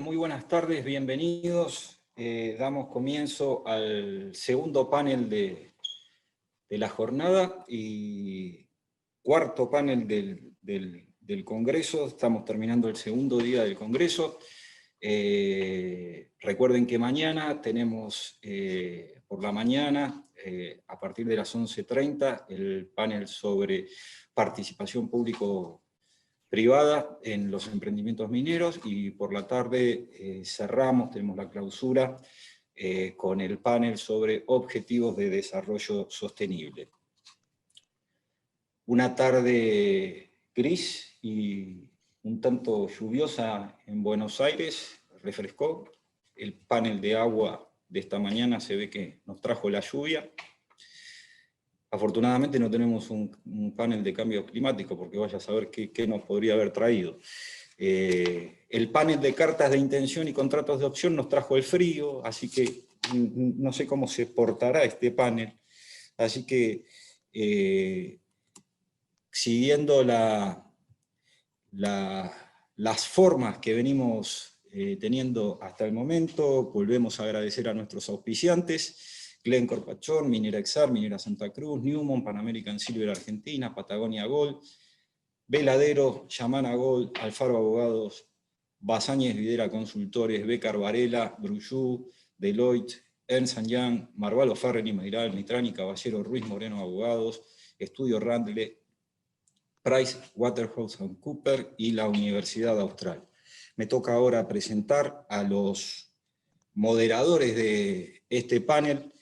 Muy buenas tardes, bienvenidos. Damos comienzo al segundo panel de la jornada y cuarto panel del Congreso. Estamos terminando el segundo día del Congreso. Recuerden que mañana tenemos por la mañana, a partir de las 11:30, el panel sobre participación público-privada en los emprendimientos mineros, y por la tarde cerramos, tenemos la clausura con el panel sobre objetivos de desarrollo sostenible. Una tarde gris y un tanto lluviosa en Buenos Aires, refrescó. El panel de agua de esta mañana se ve que nos trajo la lluvia. Afortunadamente no tenemos un panel de cambio climático, porque vaya a saber qué nos podría haber traído. El panel de cartas de intención y contratos de opción nos trajo el frío, así que no sé cómo se portará este panel. Así que, siguiendo las formas que venimos teniendo hasta el momento, volvemos a agradecer a nuestros auspiciantes: Glencore Pachón, Minera Exar, Minera Santa Cruz, Newmont, Pan American Silver Argentina, Patagonia Gold, Veladero, Yamana Gold, Alfaro Abogados, Basáñez Videra Consultores, Becar Varela, Bruyú, Deloitte, Ernst & Young, Marvalo Farren y Meiral, Mitrani, Caballero, Ruiz Moreno Abogados, Estudio Randle, Price Waterhouse & Cooper y la Universidad Austral. Me toca ahora presentar a los moderadores de este panel.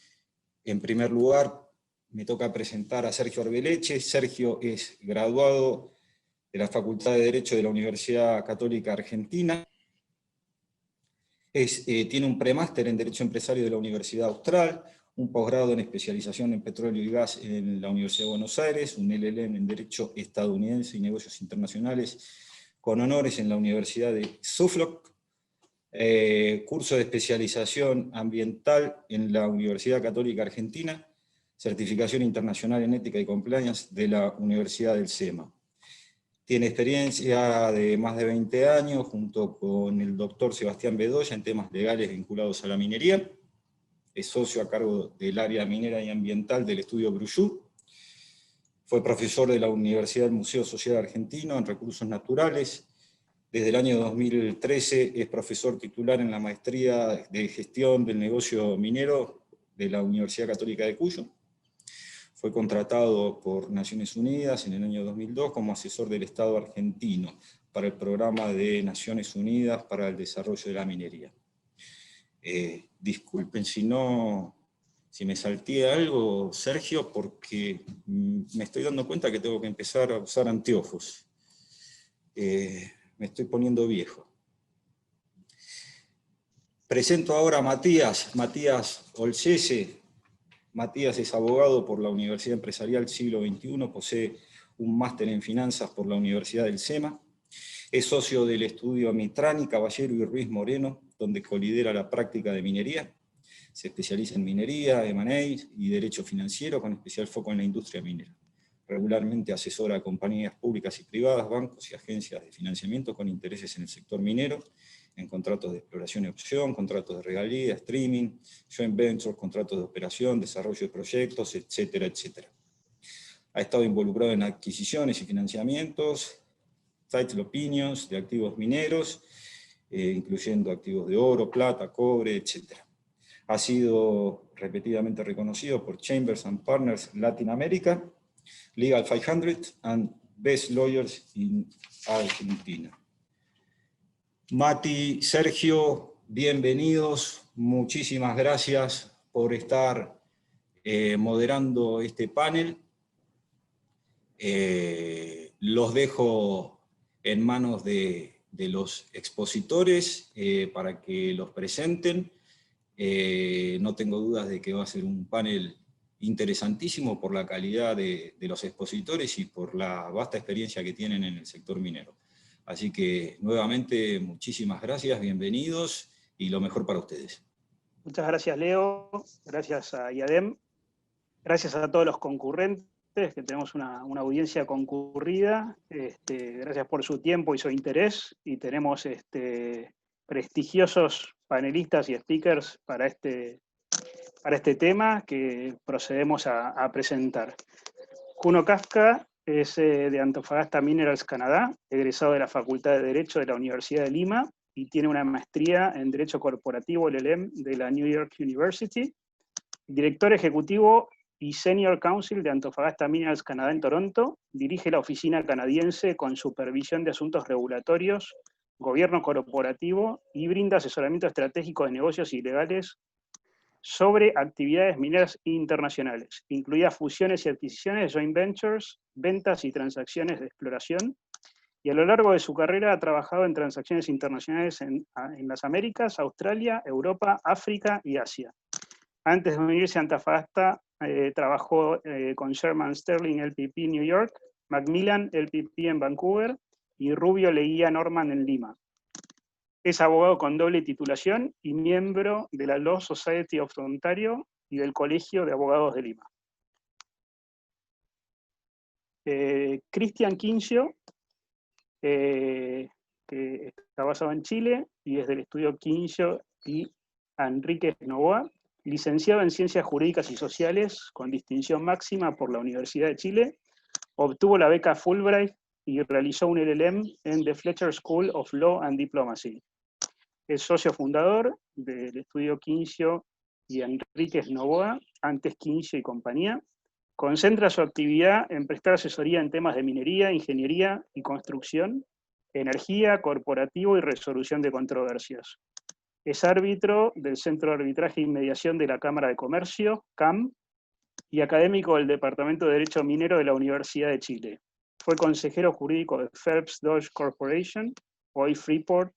En primer lugar, me toca presentar a Sergio Arbeleche. Sergio es graduado de la Facultad de Derecho de la Universidad Católica Argentina. Tiene un premáster en Derecho Empresario de la Universidad Austral, un posgrado en especialización en petróleo y gas en la Universidad de Buenos Aires, un LLM en Derecho Estadounidense y Negocios Internacionales con honores en la Universidad de Suffolk, curso de especialización ambiental en la Universidad Católica Argentina, certificación internacional en ética y compliance de la Universidad del SEMA. Tiene experiencia de más de 20 años junto con el doctor Sebastián Bedoya en temas legales vinculados a la minería. Es socio a cargo del área minera y ambiental del estudio Bruyú. Fue profesor de la Universidad del Museo Social Argentino en Recursos Naturales. Desde el año 2013 es profesor titular en la Maestría de Gestión del Negocio Minero de la Universidad Católica de Cuyo. Fue contratado por Naciones Unidas en el año 2002 como asesor del Estado argentino para el Programa de Naciones Unidas para el Desarrollo de la Minería. Disculpen si me salté algo, Sergio, porque me estoy dando cuenta que tengo que empezar a usar anteojos. Me estoy poniendo viejo. Presento ahora a Matías Olcese. Matías es abogado por la Universidad Empresarial Siglo XXI, posee un máster en finanzas por la Universidad del SEMA, es socio del estudio Mitrani, Caballero y Ruiz Moreno, donde colidera la práctica de minería. Se especializa en minería, M&A y derecho financiero, con especial foco en la industria minera. Regularmente asesora a compañías públicas y privadas, bancos y agencias de financiamiento con intereses en el sector minero, en contratos de exploración y opción, contratos de regalía, streaming, joint ventures, contratos de operación, desarrollo de proyectos, etcétera, etcétera. Ha estado involucrado en adquisiciones y financiamientos, title opinions de activos mineros, incluyendo activos de oro, plata, cobre, etcétera. Ha sido repetidamente reconocido por Chambers and Partners Latin America, Legal 500 and Best Lawyers in Argentina. Mati, Sergio, bienvenidos, muchísimas gracias por estar moderando este panel. Los dejo en manos de los expositores para que los presenten. No tengo dudas de que va a ser un panel interesantísimo por la calidad de los expositores y por la vasta experiencia que tienen en el sector minero. Así que, nuevamente, muchísimas gracias, bienvenidos, y lo mejor para ustedes. Muchas gracias, Leo, gracias a IADEM, gracias a todos los concurrentes, que tenemos una audiencia concurrida, gracias por su tiempo y su interés, y tenemos prestigiosos panelistas y speakers para este tema que procedemos a presentar. Kuno Kafka es de Antofagasta Minerals, Canadá, egresado de la Facultad de Derecho de la Universidad de Lima, y tiene una maestría en Derecho Corporativo LLM de la New York University, director ejecutivo y Senior Counsel de Antofagasta Minerals, Canadá en Toronto, dirige la oficina canadiense con supervisión de asuntos regulatorios, gobierno corporativo, y brinda asesoramiento estratégico de negocios y legales sobre actividades mineras internacionales, incluidas fusiones y adquisiciones, joint ventures, ventas y transacciones de exploración, y a lo largo de su carrera ha trabajado en transacciones internacionales en las Américas, Australia, Europa, África y Asia. Antes de unirse a Antofagasta, trabajó con Sherman Sterling LPP New York, Macmillan LPP en Vancouver y Rubio Leguía Norman en Lima. Es abogado con doble titulación y miembro de la Law Society of Ontario y del Colegio de Abogados de Lima. Cristian Quincio, que está basado en Chile y es del estudio Quincio y Enríquez Novoa, licenciado en Ciencias Jurídicas y Sociales con distinción máxima por la Universidad de Chile, obtuvo la beca Fulbright y realizó un LLM en The Fletcher School of Law and Diplomacy. Es socio fundador del estudio Quincio y Enríquez Novoa, antes Quincio y compañía. Concentra su actividad en prestar asesoría en temas de minería, ingeniería y construcción, energía, corporativo y resolución de controversias. Es árbitro del Centro de Arbitraje y Mediación de la Cámara de Comercio, CAM, y académico del Departamento de Derecho Minero de la Universidad de Chile. Fue consejero jurídico de Phelps Dodge Corporation, hoy Freeport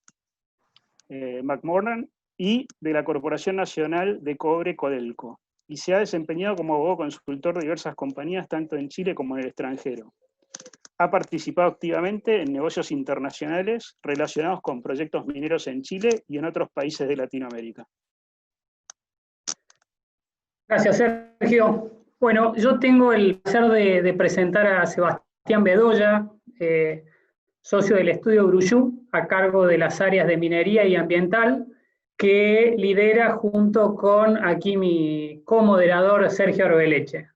McMoran, y de la Corporación Nacional de Cobre, Codelco, y se ha desempeñado como abogado consultor de diversas compañías tanto en Chile como en el extranjero. Ha participado activamente en negocios internacionales relacionados con proyectos mineros en Chile y en otros países de Latinoamérica. Gracias, Sergio. Bueno, yo tengo el placer de presentar a Sebastián Bedoya, socio del estudio Gruyú, a cargo de las áreas de minería y ambiental, que lidera junto con aquí mi comoderador Sergio Arbeleche.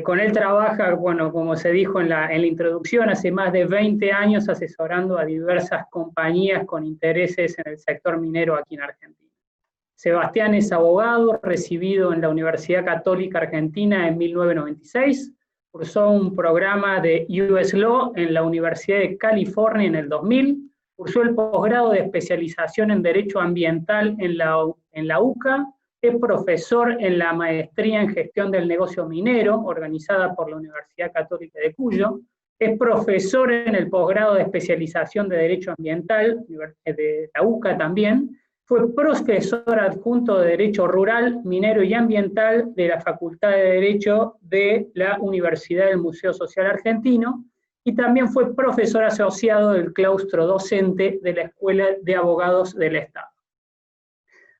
Con él trabaja, bueno, como se dijo en la introducción, hace más de 20 años asesorando a diversas compañías con intereses en el sector minero aquí en Argentina. Sebastián es abogado, recibido en la Universidad Católica Argentina en 1996, cursó un programa de US Law en la Universidad de California en el 2000, cursó el posgrado de especialización en Derecho Ambiental en la UCA, es profesor en la Maestría en Gestión del Negocio Minero, organizada por la Universidad Católica de Cuyo, es profesor en el posgrado de especialización de Derecho Ambiental de la UCA también, fue profesor adjunto de Derecho Rural, Minero y Ambiental de la Facultad de Derecho de la Universidad del Museo Social Argentino, y también fue profesor asociado del claustro docente de la Escuela de Abogados del Estado.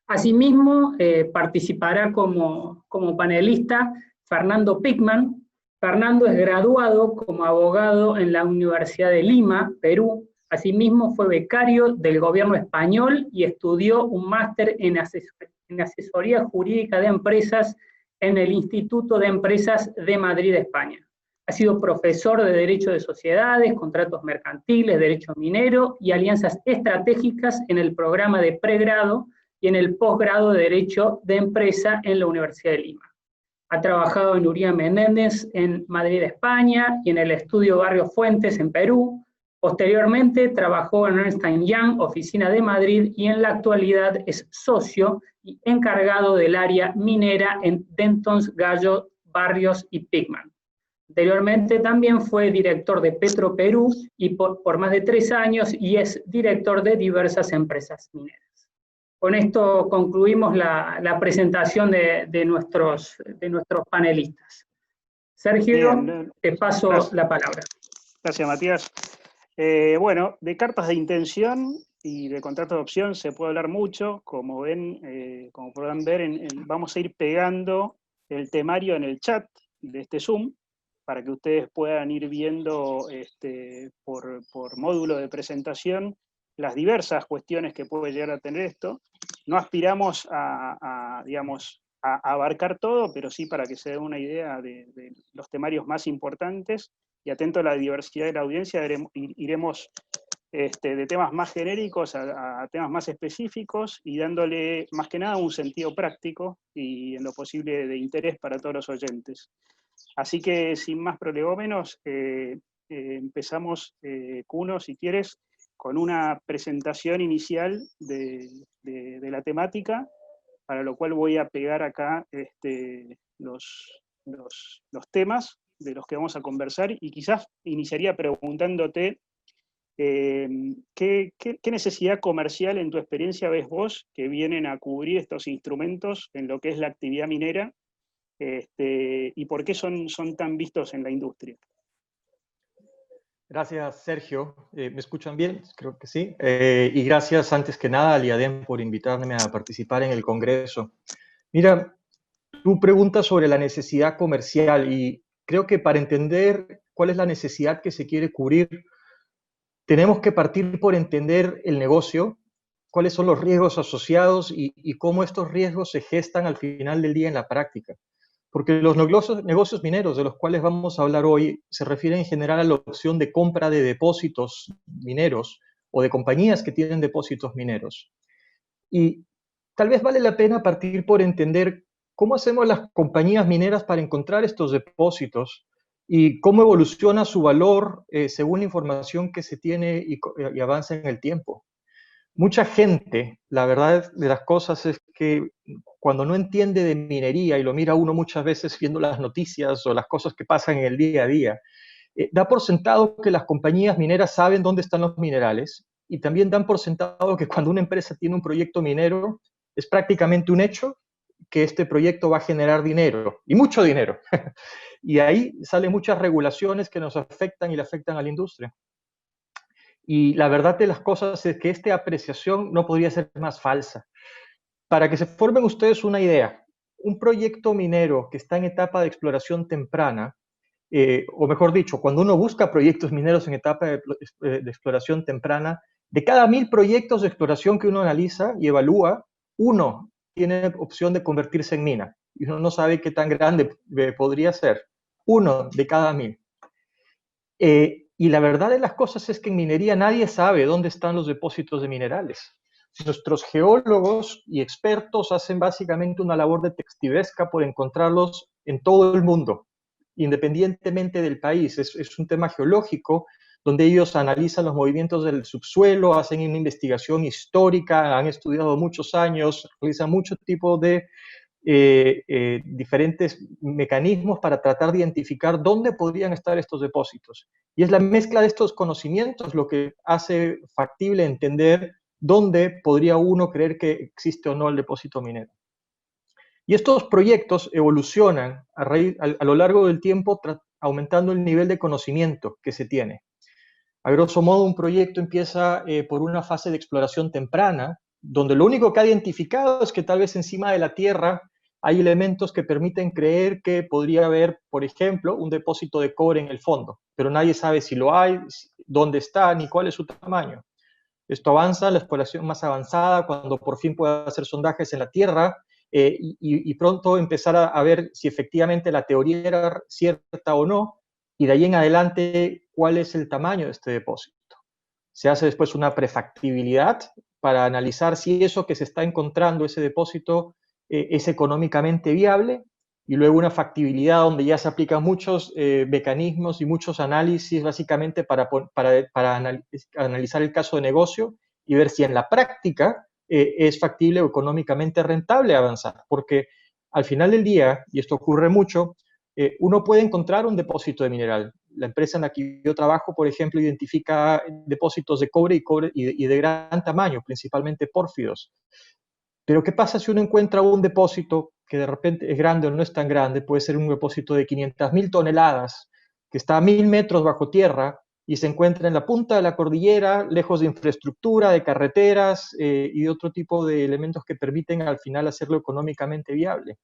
Asimismo, participará como panelista Fernando Pickman. Fernando es graduado como abogado en la Universidad de Lima, Perú. Asimismo, fue becario del gobierno español y estudió un máster en asesoría jurídica de empresas en el Instituto de Empresas de Madrid, España. Ha sido profesor de Derecho de Sociedades, Contratos Mercantiles, Derecho Minero y Alianzas Estratégicas en el programa de pregrado y en el posgrado de Derecho de Empresa en la Universidad de Lima. Ha trabajado en Uría Menéndez en Madrid, España, y en el estudio Barrio Fuentes en Perú. Posteriormente trabajó en Ernst & Young, oficina de Madrid, y en la actualidad es socio y encargado del área minera en Dentons, Gallo, Barrios y Pickman. Anteriormente también fue director de Petro Perú y por más de 3 años, y es director de diversas empresas mineras. Con esto concluimos la presentación de nuestros panelistas. Sergio, Bien, te paso gracias. la palabra. Gracias, Matías. Bueno, de cartas de intención y de contrato de opción se puede hablar mucho. Como podrán ver, vamos a ir pegando el temario en el chat de este Zoom para que ustedes puedan ir viendo por módulo de presentación las diversas cuestiones que puede llegar a tener esto. No aspiramos a abarcar todo, pero sí para que se den una idea de los temarios más importantes, y atento a la diversidad de la audiencia, iremos de temas más genéricos a temas más específicos, y dándole más que nada un sentido práctico y en lo posible de interés para todos los oyentes. Así que sin más prolegómenos, empezamos, Kuno, si quieres, con una presentación inicial de la temática, para lo cual voy a pegar acá los temas de los que vamos a conversar, y quizás iniciaría preguntándote ¿qué necesidad comercial en tu experiencia ves vos que vienen a cubrir estos instrumentos en lo que es la actividad minera, y por qué son tan vistos en la industria? Gracias, Sergio. ¿Me escuchan bien? Creo que sí. Y gracias, antes que nada, al IADEM por invitarme a participar en el Congreso. Mira, tú preguntas sobre la necesidad comercial, y creo que para entender cuál es la necesidad que se quiere cubrir, tenemos que partir por entender el negocio, cuáles son los riesgos asociados y cómo estos riesgos se gestan al final del día en la práctica. Porque los negocios mineros de los cuales vamos a hablar hoy se refieren en general a la opción de compra de depósitos mineros o de compañías que tienen depósitos mineros. Y tal vez vale la pena partir por entender cómo hacemos las compañías mineras para encontrar estos depósitos y cómo evoluciona su valor según la información que se tiene y avanza en el tiempo. Mucha gente, la verdad de las cosas es que cuando no entiende de minería, y lo mira uno muchas veces viendo las noticias o las cosas que pasan en el día a día, da por sentado que las compañías mineras saben dónde están los minerales, y también dan por sentado que cuando una empresa tiene un proyecto minero, es prácticamente un hecho que este proyecto va a generar dinero, y mucho dinero. Y ahí salen muchas regulaciones que nos afectan y le afectan a la industria. Y la verdad de las cosas es que esta apreciación no podría ser más falsa. Para que se formen ustedes una idea, un proyecto minero que está en etapa de exploración temprana, o mejor dicho, cuando uno busca proyectos mineros en etapa de exploración temprana, de cada 1000 proyectos de exploración que uno analiza y evalúa, uno tiene opción de convertirse en mina. Y uno no sabe qué tan grande podría ser. 1 de cada 1000. Y la verdad de las cosas es que en minería nadie sabe dónde están los depósitos de minerales. nuestros geólogos y expertos hacen básicamente una labor detectivesca por encontrarlos en todo el mundo, independientemente del país. Es un tema geológico donde ellos analizan los movimientos del subsuelo, hacen una investigación histórica, han estudiado muchos años, realizan mucho tipo de diferentes mecanismos para tratar de identificar dónde podrían estar estos depósitos. Y es la mezcla de estos conocimientos lo que hace factible entender dónde podría uno creer que existe o no el depósito minero. Y estos proyectos evolucionan a lo largo del tiempo, aumentando el nivel de conocimiento que se tiene. A grosso modo, un proyecto empieza por una fase de exploración temprana, donde lo único que ha identificado es que tal vez encima de la Tierra hay elementos que permiten creer que podría haber, por ejemplo, un depósito de cobre en el fondo, pero nadie sabe si lo hay, dónde está, ni cuál es su tamaño. Esto avanza a la exploración más avanzada, cuando por fin puede hacer sondajes en la Tierra, y pronto empezar a ver si efectivamente la teoría era cierta o no, y de ahí en adelante cuál es el tamaño de este depósito. Se hace después una prefactibilidad para analizar si eso que se está encontrando, ese depósito, es económicamente viable, y luego una factibilidad donde ya se aplican muchos mecanismos y muchos análisis básicamente para analizar el caso de negocio y ver si en la práctica es factible o económicamente rentable avanzar, porque al final del día, y esto ocurre mucho, uno puede encontrar un depósito de mineral. La empresa en la que yo trabajo, por ejemplo, identifica depósitos de cobre y de gran tamaño, principalmente pórfidos. Pero ¿qué pasa si uno encuentra un depósito que de repente es grande o no es tan grande? Puede ser un depósito de 500.000 toneladas, que está a 1.000 metros bajo tierra y se encuentra en la punta de la cordillera, lejos de infraestructura, de carreteras y de otro tipo de elementos que permiten al final hacerlo económicamente viable.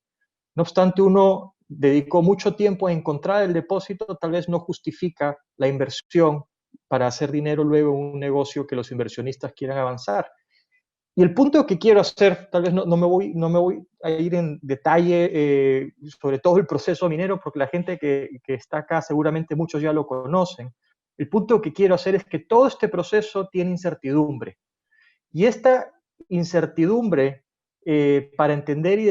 No obstante, uno dedicó mucho tiempo a encontrar el depósito, tal vez no justifica la inversión para hacer dinero luego en un negocio que los inversionistas quieran avanzar. Y el punto que quiero hacer, tal vez no me voy a ir en detalle sobre todo el proceso minero, porque la gente que está acá seguramente muchos ya lo conocen. El punto que quiero hacer es que todo este proceso tiene incertidumbre. Y esta incertidumbre, para entender y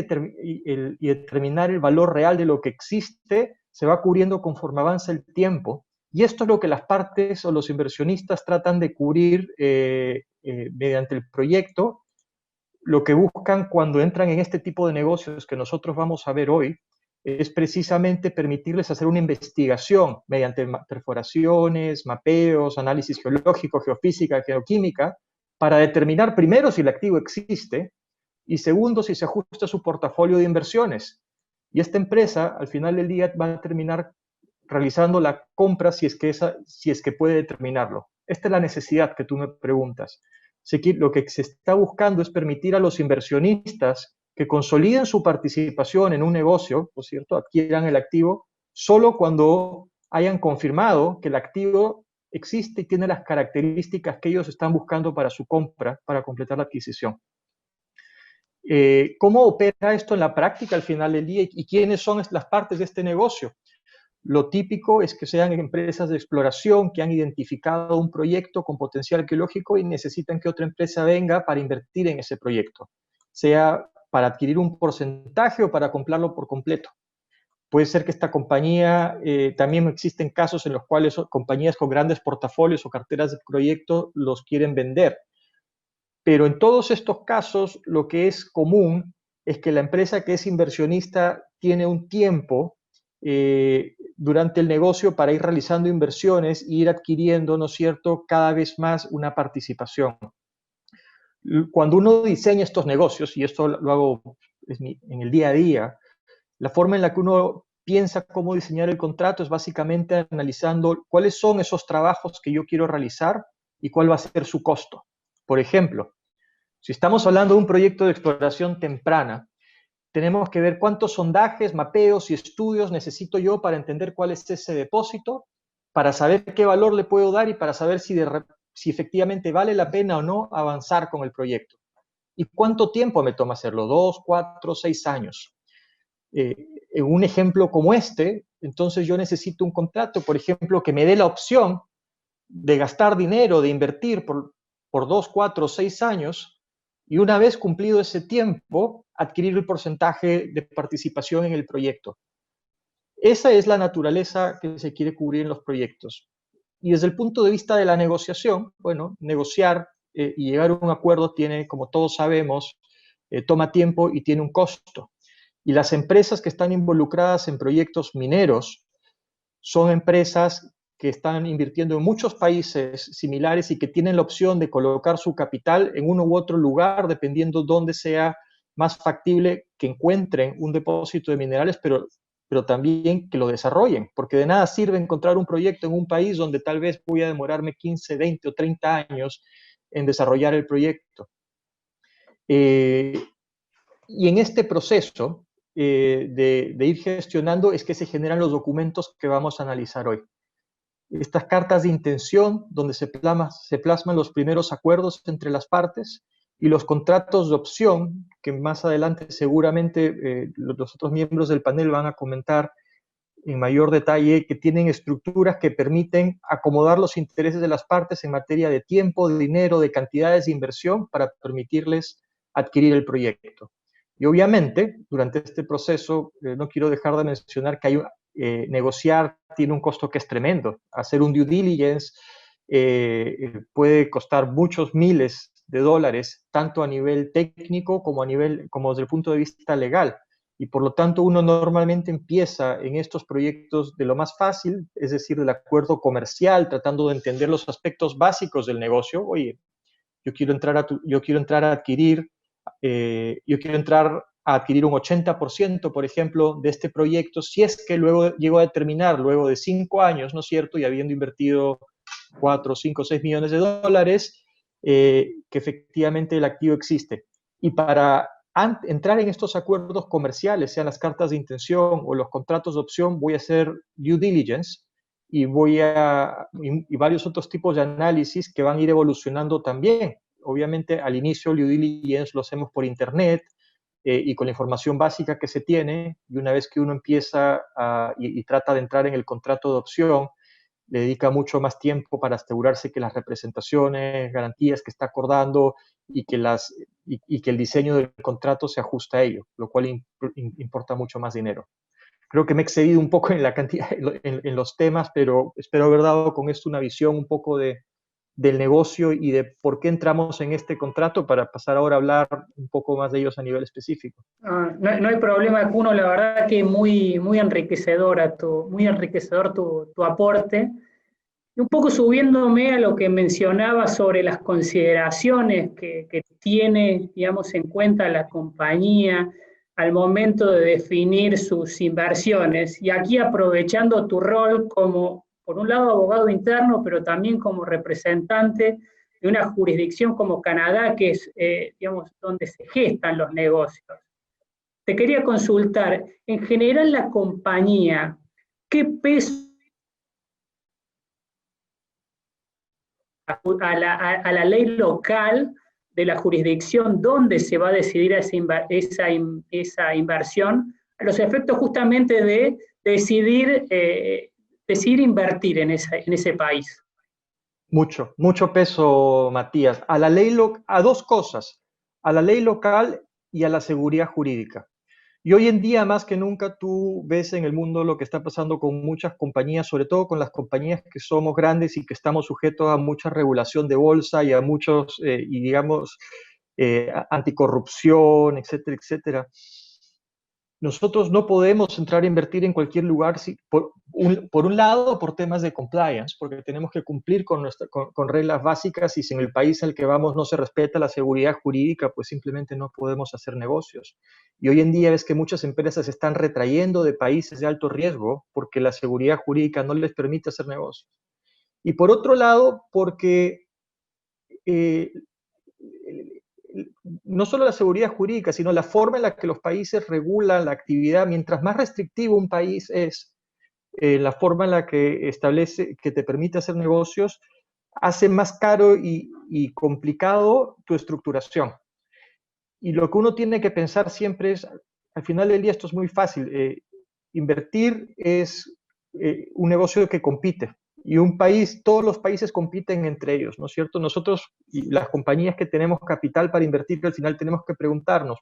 determinar el valor real de lo que existe, se va cubriendo conforme avanza el tiempo. Y esto es lo que las partes o los inversionistas tratan de cubrir mediante el proyecto. Lo que buscan cuando entran en este tipo de negocios que nosotros vamos a ver hoy es precisamente permitirles hacer una investigación mediante perforaciones, mapeos, análisis geológico, geofísica, geoquímica, para determinar primero si el activo existe y segundo si se ajusta a su portafolio de inversiones. Y esta empresa al final del día va a terminar realizando la compra si es que puede determinarlo. Esta es la necesidad que tú me preguntas. Lo que se está buscando es permitir a los inversionistas que consoliden su participación en un negocio, ¿no es cierto?, adquieran el activo, solo cuando hayan confirmado que el activo existe y tiene las características que ellos están buscando para su compra, para completar la adquisición. ¿Cómo opera esto en la práctica al final del día y quiénes son las partes de este negocio? Lo típico es que sean empresas de exploración que han identificado un proyecto con potencial arqueológico y necesitan que otra empresa venga para invertir en ese proyecto, sea para adquirir un porcentaje o para comprarlo por completo. Puede ser que esta compañía, también existen casos en los cuales compañías con grandes portafolios o carteras de proyecto los quieren vender. Pero en todos estos casos, lo que es común es que la empresa que es inversionista tiene un tiempo durante el negocio para ir realizando inversiones e ir adquiriendo, ¿no es cierto?, cada vez más una participación. Cuando uno diseña estos negocios, y esto lo hago en el día a día, la forma en la que uno piensa cómo diseñar el contrato es básicamente analizando cuáles son esos trabajos que yo quiero realizar y cuál va a ser su costo. Por ejemplo, si estamos hablando de un proyecto de exploración temprana, tenemos que ver cuántos sondajes, mapeos y estudios necesito yo para entender cuál es ese depósito, para saber qué valor le puedo dar y para saber si efectivamente vale la pena o no avanzar con el proyecto. ¿Y cuánto tiempo me toma hacerlo? 2, 4, 6 años. En un ejemplo como este, entonces yo necesito un contrato, por ejemplo, que me dé la opción de gastar dinero, de invertir por 2, 4, 6 años, y una vez cumplido ese tiempo, adquirir el porcentaje de participación en el proyecto. Esa es la naturaleza que se quiere cubrir en los proyectos. Y desde el punto de vista de la negociación, bueno, negociar y llegar a un acuerdo tiene, como todos sabemos, toma tiempo y tiene un costo. Y las empresas que están involucradas en proyectos mineros son empresas que están invirtiendo en muchos países similares y que tienen la opción de colocar su capital en uno u otro lugar, dependiendo dónde sea más factible que encuentren un depósito de minerales, pero también que lo desarrollen, porque de nada sirve encontrar un proyecto en un país donde tal vez voy a demorarme 15, 20 o 30 años en desarrollar el proyecto. Y en este proceso de ir gestionando es que se generan los documentos que vamos a analizar hoy. Estas cartas de intención, donde se plasman los primeros acuerdos entre las partes, y los contratos de opción, que más adelante seguramente los otros miembros del panel van a comentar en mayor detalle, que tienen estructuras que permiten acomodar los intereses de las partes en materia de tiempo, de dinero, de cantidades de inversión para permitirles adquirir el proyecto. Y obviamente, durante este proceso, no quiero dejar de mencionar que negociar tiene un costo que es tremendo. Hacer un due diligence puede costar muchos miles de dólares, tanto a nivel técnico como desde el punto de vista legal. Y por lo tanto uno normalmente empieza en estos proyectos de lo más fácil, es decir, del acuerdo comercial, tratando de entender los aspectos básicos del negocio. Oye, yo quiero entrar a adquirir un 80%, por ejemplo, de este proyecto, si es que luego llego a determinar, luego de 5 años, ¿no es cierto?, y habiendo invertido 4, 5, 6 millones de dólares, que efectivamente el activo existe. Y para entrar en estos acuerdos comerciales, sean las cartas de intención o los contratos de opción, voy a hacer due diligence y varios otros tipos de análisis que van a ir evolucionando también. Obviamente, al inicio, el due diligence lo hacemos por internet y con la información básica que se tiene, y una vez que uno empieza y trata de entrar en el contrato de opción, le dedica mucho más tiempo para asegurarse que las representaciones, garantías que está acordando y que el diseño del contrato se ajusta a ello, lo cual importa mucho más dinero. Creo que me he excedido un poco en la cantidad, en los temas, pero espero haber dado con esto una visión un poco del negocio y de por qué entramos en este contrato, para pasar ahora a hablar un poco más de ellos a nivel específico. No hay problema, Kuno, la verdad que muy enriquecedor tu aporte. Y un poco subiéndome a lo que mencionaba sobre las consideraciones que tiene, digamos, en cuenta la compañía al momento de definir sus inversiones, y aquí aprovechando tu rol como, por un lado, abogado interno, pero también como representante de una jurisdicción como Canadá, que es, digamos, donde se gestan los negocios. Te quería consultar, en general la compañía, ¿qué peso a la ley local de la jurisdicción donde se va a decidir esa inversión, a los efectos justamente de decidir invertir en ese país? Mucho peso, Matías. A dos cosas, a la ley local y a la seguridad jurídica. Y hoy en día, más que nunca, tú ves en el mundo lo que está pasando con muchas compañías, sobre todo con las compañías que somos grandes y que estamos sujetos a mucha regulación de bolsa y a muchos, anticorrupción, etcétera, etcétera. Nosotros no podemos entrar a invertir en cualquier lugar, por un lado, por temas de compliance, porque tenemos que cumplir con reglas básicas, y si en el país al que vamos no se respeta la seguridad jurídica, pues simplemente no podemos hacer negocios. Y hoy en día ves que muchas empresas se están retrayendo de países de alto riesgo porque la seguridad jurídica no les permite hacer negocios. Y por otro lado, porque no solo la seguridad jurídica, sino la forma en la que los países regulan la actividad. Mientras más restrictivo un país es, la forma en la que establece que te permite hacer negocios, hace más caro y complicado tu estructuración. Y lo que uno tiene que pensar siempre es, al final del día esto es muy fácil, invertir es un negocio que compite. y todos los países compiten entre ellos, ¿no es cierto? Nosotros y las compañías que tenemos capital para invertir, al final tenemos que preguntarnos,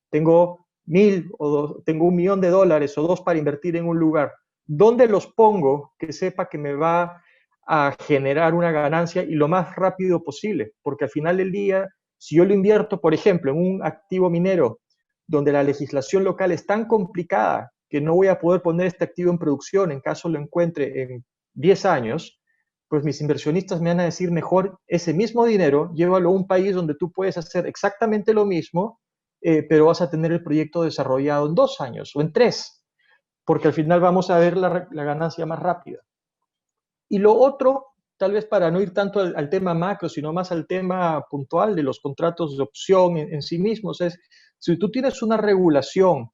tengo tengo $1.000.000 o 2 para invertir en un lugar, ¿dónde los pongo que sepa que me va a generar una ganancia y lo más rápido posible? Porque al final del día, si yo lo invierto, por ejemplo, en un activo minero donde la legislación local es tan complicada que no voy a poder poner este activo en producción en caso lo encuentre en 10 años, pues mis inversionistas me van a decir, mejor ese mismo dinero, llévalo a un país donde tú puedes hacer exactamente lo mismo, pero vas a tener el proyecto desarrollado en 2 años o en 3, porque al final vamos a ver la ganancia más rápida. Y lo otro, tal vez para no ir tanto al tema macro, sino más al tema puntual de los contratos de opción en sí mismos, es si tú tienes una regulación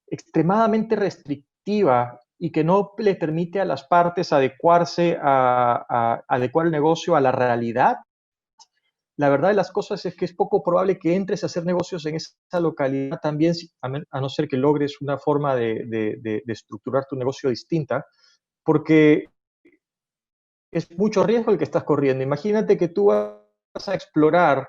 extremadamente restrictiva y que no le permite a las partes adecuarse a adecuar el negocio a la realidad, la verdad de las cosas es que es poco probable que entres a hacer negocios en esa localidad también, a no ser que logres una forma de estructurar tu negocio distinta, porque es mucho riesgo el que estás corriendo. Imagínate que tú vas a explorar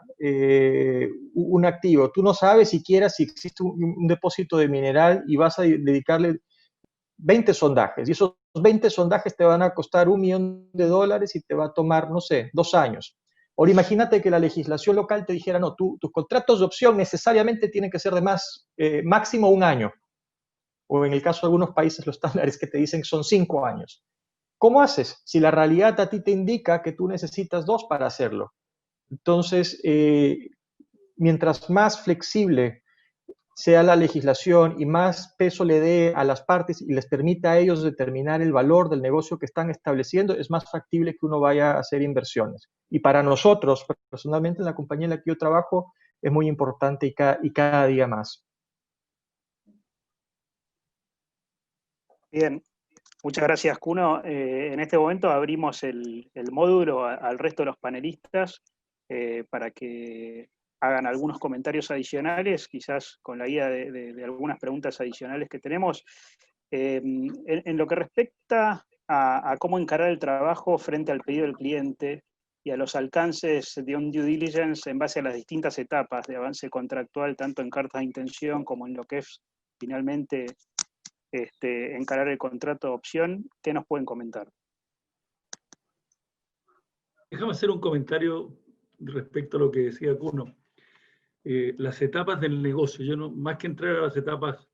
un activo, tú no sabes siquiera si existe un depósito de mineral y vas a dedicarle 20 sondajes, y esos 20 sondajes te van a costar $1.000.000 y te va a tomar, no sé, 2 años. Ahora imagínate que la legislación local te dijera, no, tus contratos de opción necesariamente tienen que ser de máximo 1 año, o en el caso de algunos países los estándares que te dicen que son 5 años. ¿Cómo haces? Si la realidad a ti te indica que tú necesitas 2 para hacerlo. Entonces, mientras más flexible sea la legislación y más peso le dé a las partes y les permita a ellos determinar el valor del negocio que están estableciendo, es más factible que uno vaya a hacer inversiones. Y para nosotros, personalmente, en la compañía en la que yo trabajo, es muy importante y cada día más. Bien, muchas gracias, Kuno. En este momento abrimos el módulo al resto de los panelistas para que hagan algunos comentarios adicionales, quizás con la guía de algunas preguntas adicionales que tenemos. En lo que respecta a cómo encarar el trabajo frente al pedido del cliente y a los alcances de un due diligence en base a las distintas etapas de avance contractual, tanto en cartas de intención como en lo que es finalmente encarar el contrato de opción, ¿qué nos pueden comentar? Déjame hacer un comentario respecto a lo que decía Kuno. Las etapas del negocio, yo no, más que entrar a las etapas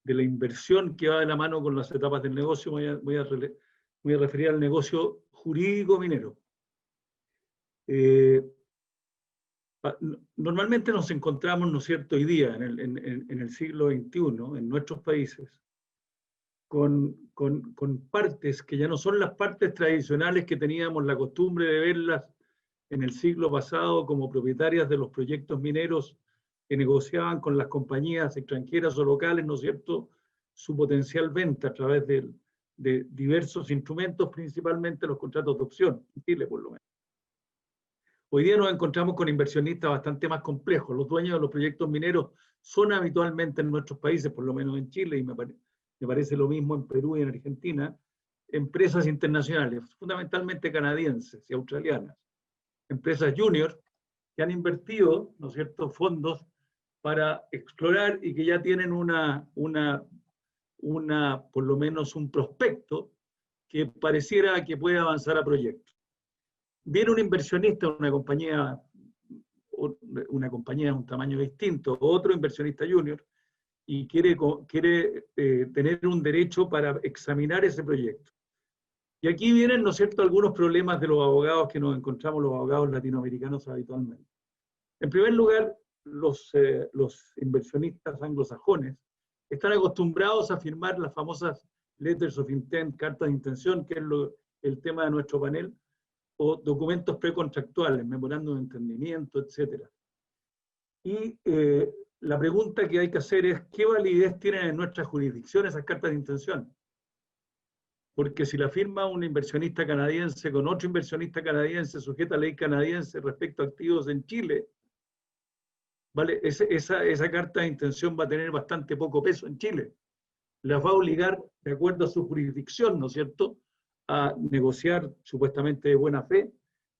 de la inversión que va de la mano con las etapas del negocio, voy a referir al negocio jurídico minero. Normalmente nos encontramos, ¿no es cierto?, hoy día, en el siglo XXI, en nuestros países, con partes que ya no son las partes tradicionales que teníamos la costumbre de verlas en el siglo pasado como propietarias de los proyectos mineros que negociaban con las compañías extranjeras o locales, ¿no es cierto?, su potencial venta a través de diversos instrumentos, principalmente los contratos de opción, en Chile por lo menos. Hoy día nos encontramos con inversionistas bastante más complejos. Los dueños de los proyectos mineros son habitualmente en nuestros países, por lo menos en Chile, y me parece lo mismo en Perú y en Argentina, empresas internacionales, fundamentalmente canadienses y australianas. Empresas junior que han invertido, ¿no es cierto?, fondos para explorar y que ya tienen por lo menos un prospecto que pareciera que puede avanzar a proyectos. Viene un inversionista, una compañía de un tamaño distinto, otro inversionista junior, y quiere tener un derecho para examinar ese proyecto. Y aquí vienen, ¿no es cierto?, algunos problemas de los abogados que nos encontramos, los abogados latinoamericanos habitualmente. En primer lugar, los inversionistas anglosajones están acostumbrados a firmar las famosas letters of intent, cartas de intención, que es el tema de nuestro panel, o documentos precontractuales, memorándum de entendimiento, etc. Y la pregunta que hay que hacer es, ¿qué validez tienen en nuestra jurisdicción esas cartas de intención? Porque si la firma un inversionista canadiense con otro inversionista canadiense sujeta a ley canadiense respecto a activos en Chile, ¿vale? Esa carta de intención va a tener bastante poco peso en Chile. Las va a obligar, de acuerdo a su jurisdicción, ¿no es cierto?, a negociar supuestamente de buena fe,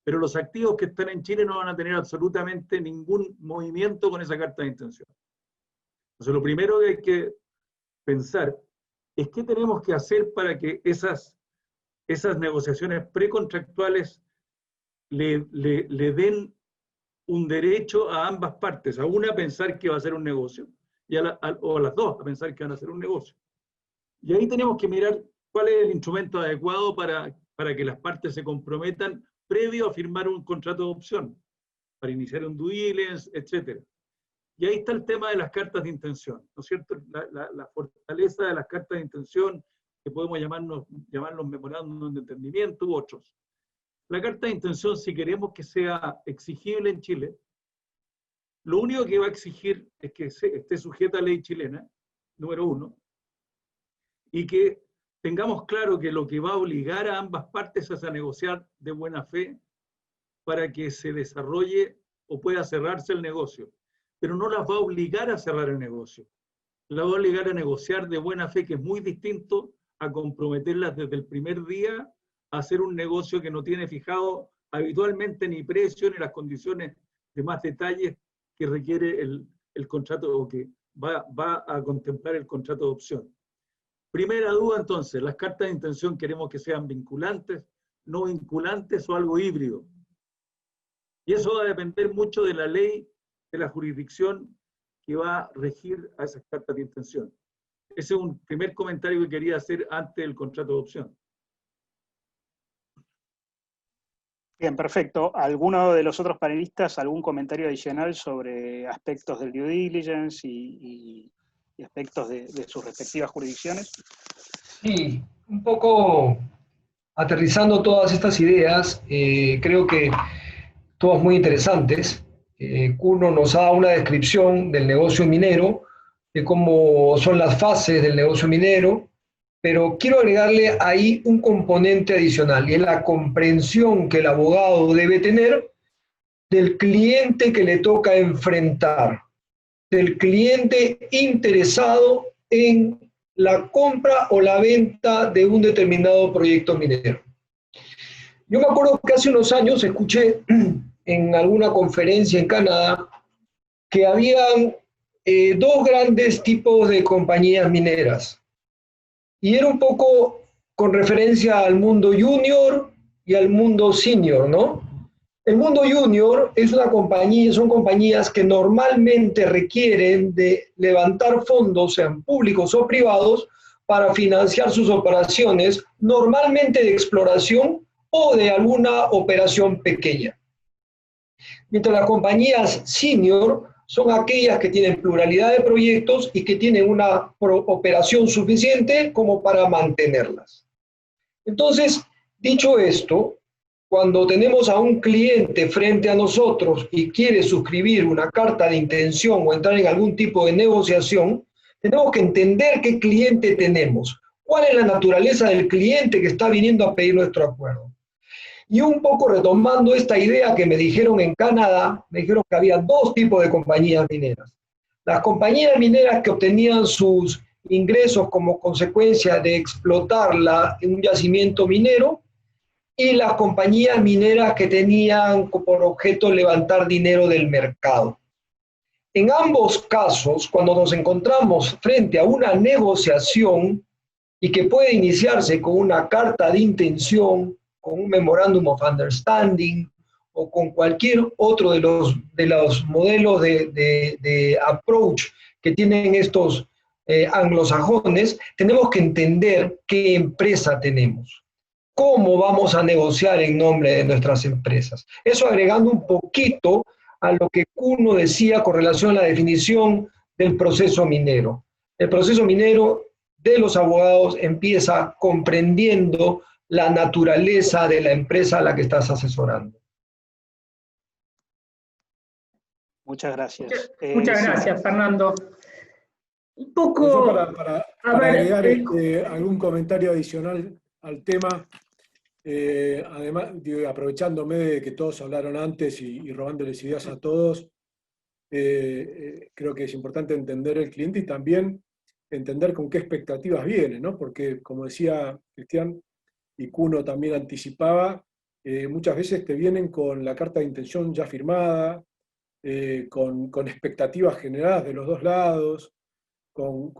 pero los activos que están en Chile no van a tener absolutamente ningún movimiento con esa carta de intención. Entonces, lo primero que hay que pensar es qué tenemos que hacer para que esas negociaciones precontractuales le den un derecho a ambas partes, a una a pensar que va a ser un negocio, o a las dos a pensar que van a ser un negocio. Y ahí tenemos que mirar cuál es el instrumento adecuado para que las partes se comprometan previo a firmar un contrato de opción, para iniciar un due diligence, etc. Y ahí está el tema de las cartas de intención, ¿no es cierto? La fortaleza de las cartas de intención, que podemos llamarlos memorándum de entendimiento u otros. La carta de intención, si queremos que sea exigible en Chile, lo único que va a exigir es que esté sujeta a ley chilena, número 1, y que tengamos claro que lo que va a obligar a ambas partes es a negociar de buena fe para que se desarrolle o pueda cerrarse el negocio. Pero no las va a obligar a cerrar el negocio. Las va a obligar a negociar de buena fe, que es muy distinto a comprometerlas desde el primer día a hacer un negocio que no tiene fijado habitualmente ni precio ni las condiciones de más detalles que requiere el contrato o que va a contemplar el contrato de opción. Primera duda entonces, las cartas de intención queremos que sean vinculantes, no vinculantes o algo híbrido. Y eso va a depender mucho de la ley, de la jurisdicción que va a regir a esas cartas de intención. Ese es un primer comentario que quería hacer antes del contrato de opción. Bien, perfecto. ¿Alguno de los otros panelistas, algún comentario adicional sobre aspectos del due diligence y aspectos de sus respectivas jurisdicciones? Sí, un poco aterrizando todas estas ideas, creo que todas muy interesantes. Kuno nos da una descripción del negocio minero, de cómo son las fases del negocio minero, pero quiero agregarle ahí un componente adicional, y es la comprensión que el abogado debe tener del cliente que le toca enfrentar, del cliente interesado en la compra o la venta de un determinado proyecto minero. Yo me acuerdo que hace unos años escuché en alguna conferencia en Canadá que habían dos grandes tipos de compañías mineras. Y era un poco con referencia al mundo junior y al mundo senior, ¿no? El mundo junior es una compañía, son compañías que normalmente requieren de levantar fondos, sean públicos o privados, para financiar sus operaciones, normalmente de exploración o de alguna operación pequeña. Mientras las compañías senior son aquellas que tienen pluralidad de proyectos y que tienen una operación suficiente como para mantenerlas. Entonces, dicho esto, cuando tenemos a un cliente frente a nosotros y quiere suscribir una carta de intención o entrar en algún tipo de negociación, tenemos que entender qué cliente tenemos, cuál es la naturaleza del cliente que está viniendo a pedir nuestro acuerdo. Y un poco retomando esta idea que me dijeron en Canadá, me dijeron que había dos tipos de compañías mineras. Las compañías mineras que obtenían sus ingresos como consecuencia de explotar un yacimiento minero, y las compañías mineras que tenían por objeto levantar dinero del mercado. En ambos casos, cuando nos encontramos frente a una negociación y que puede iniciarse con una carta de intención, con un Memorandum of Understanding o con cualquier otro de los modelos de approach que tienen estos anglosajones, tenemos que entender qué empresa tenemos, cómo vamos a negociar en nombre de nuestras empresas. Eso agregando un poquito a lo que Kuno decía con relación a la definición del proceso minero. El proceso minero de los abogados empieza comprendiendo la naturaleza de la empresa a la que estás asesorando. Muchas gracias. Muchas gracias, Fernando. Un poco... Yo para agregar algún comentario adicional al tema, además, aprovechándome de que todos hablaron antes y robándoles ideas a todos, creo que es importante entender el cliente y también entender con qué expectativas viene, ¿no? Porque, como decía Cristian, y Kuno también anticipaba, muchas veces te vienen con la carta de intención ya firmada, con expectativas generadas de los dos lados, con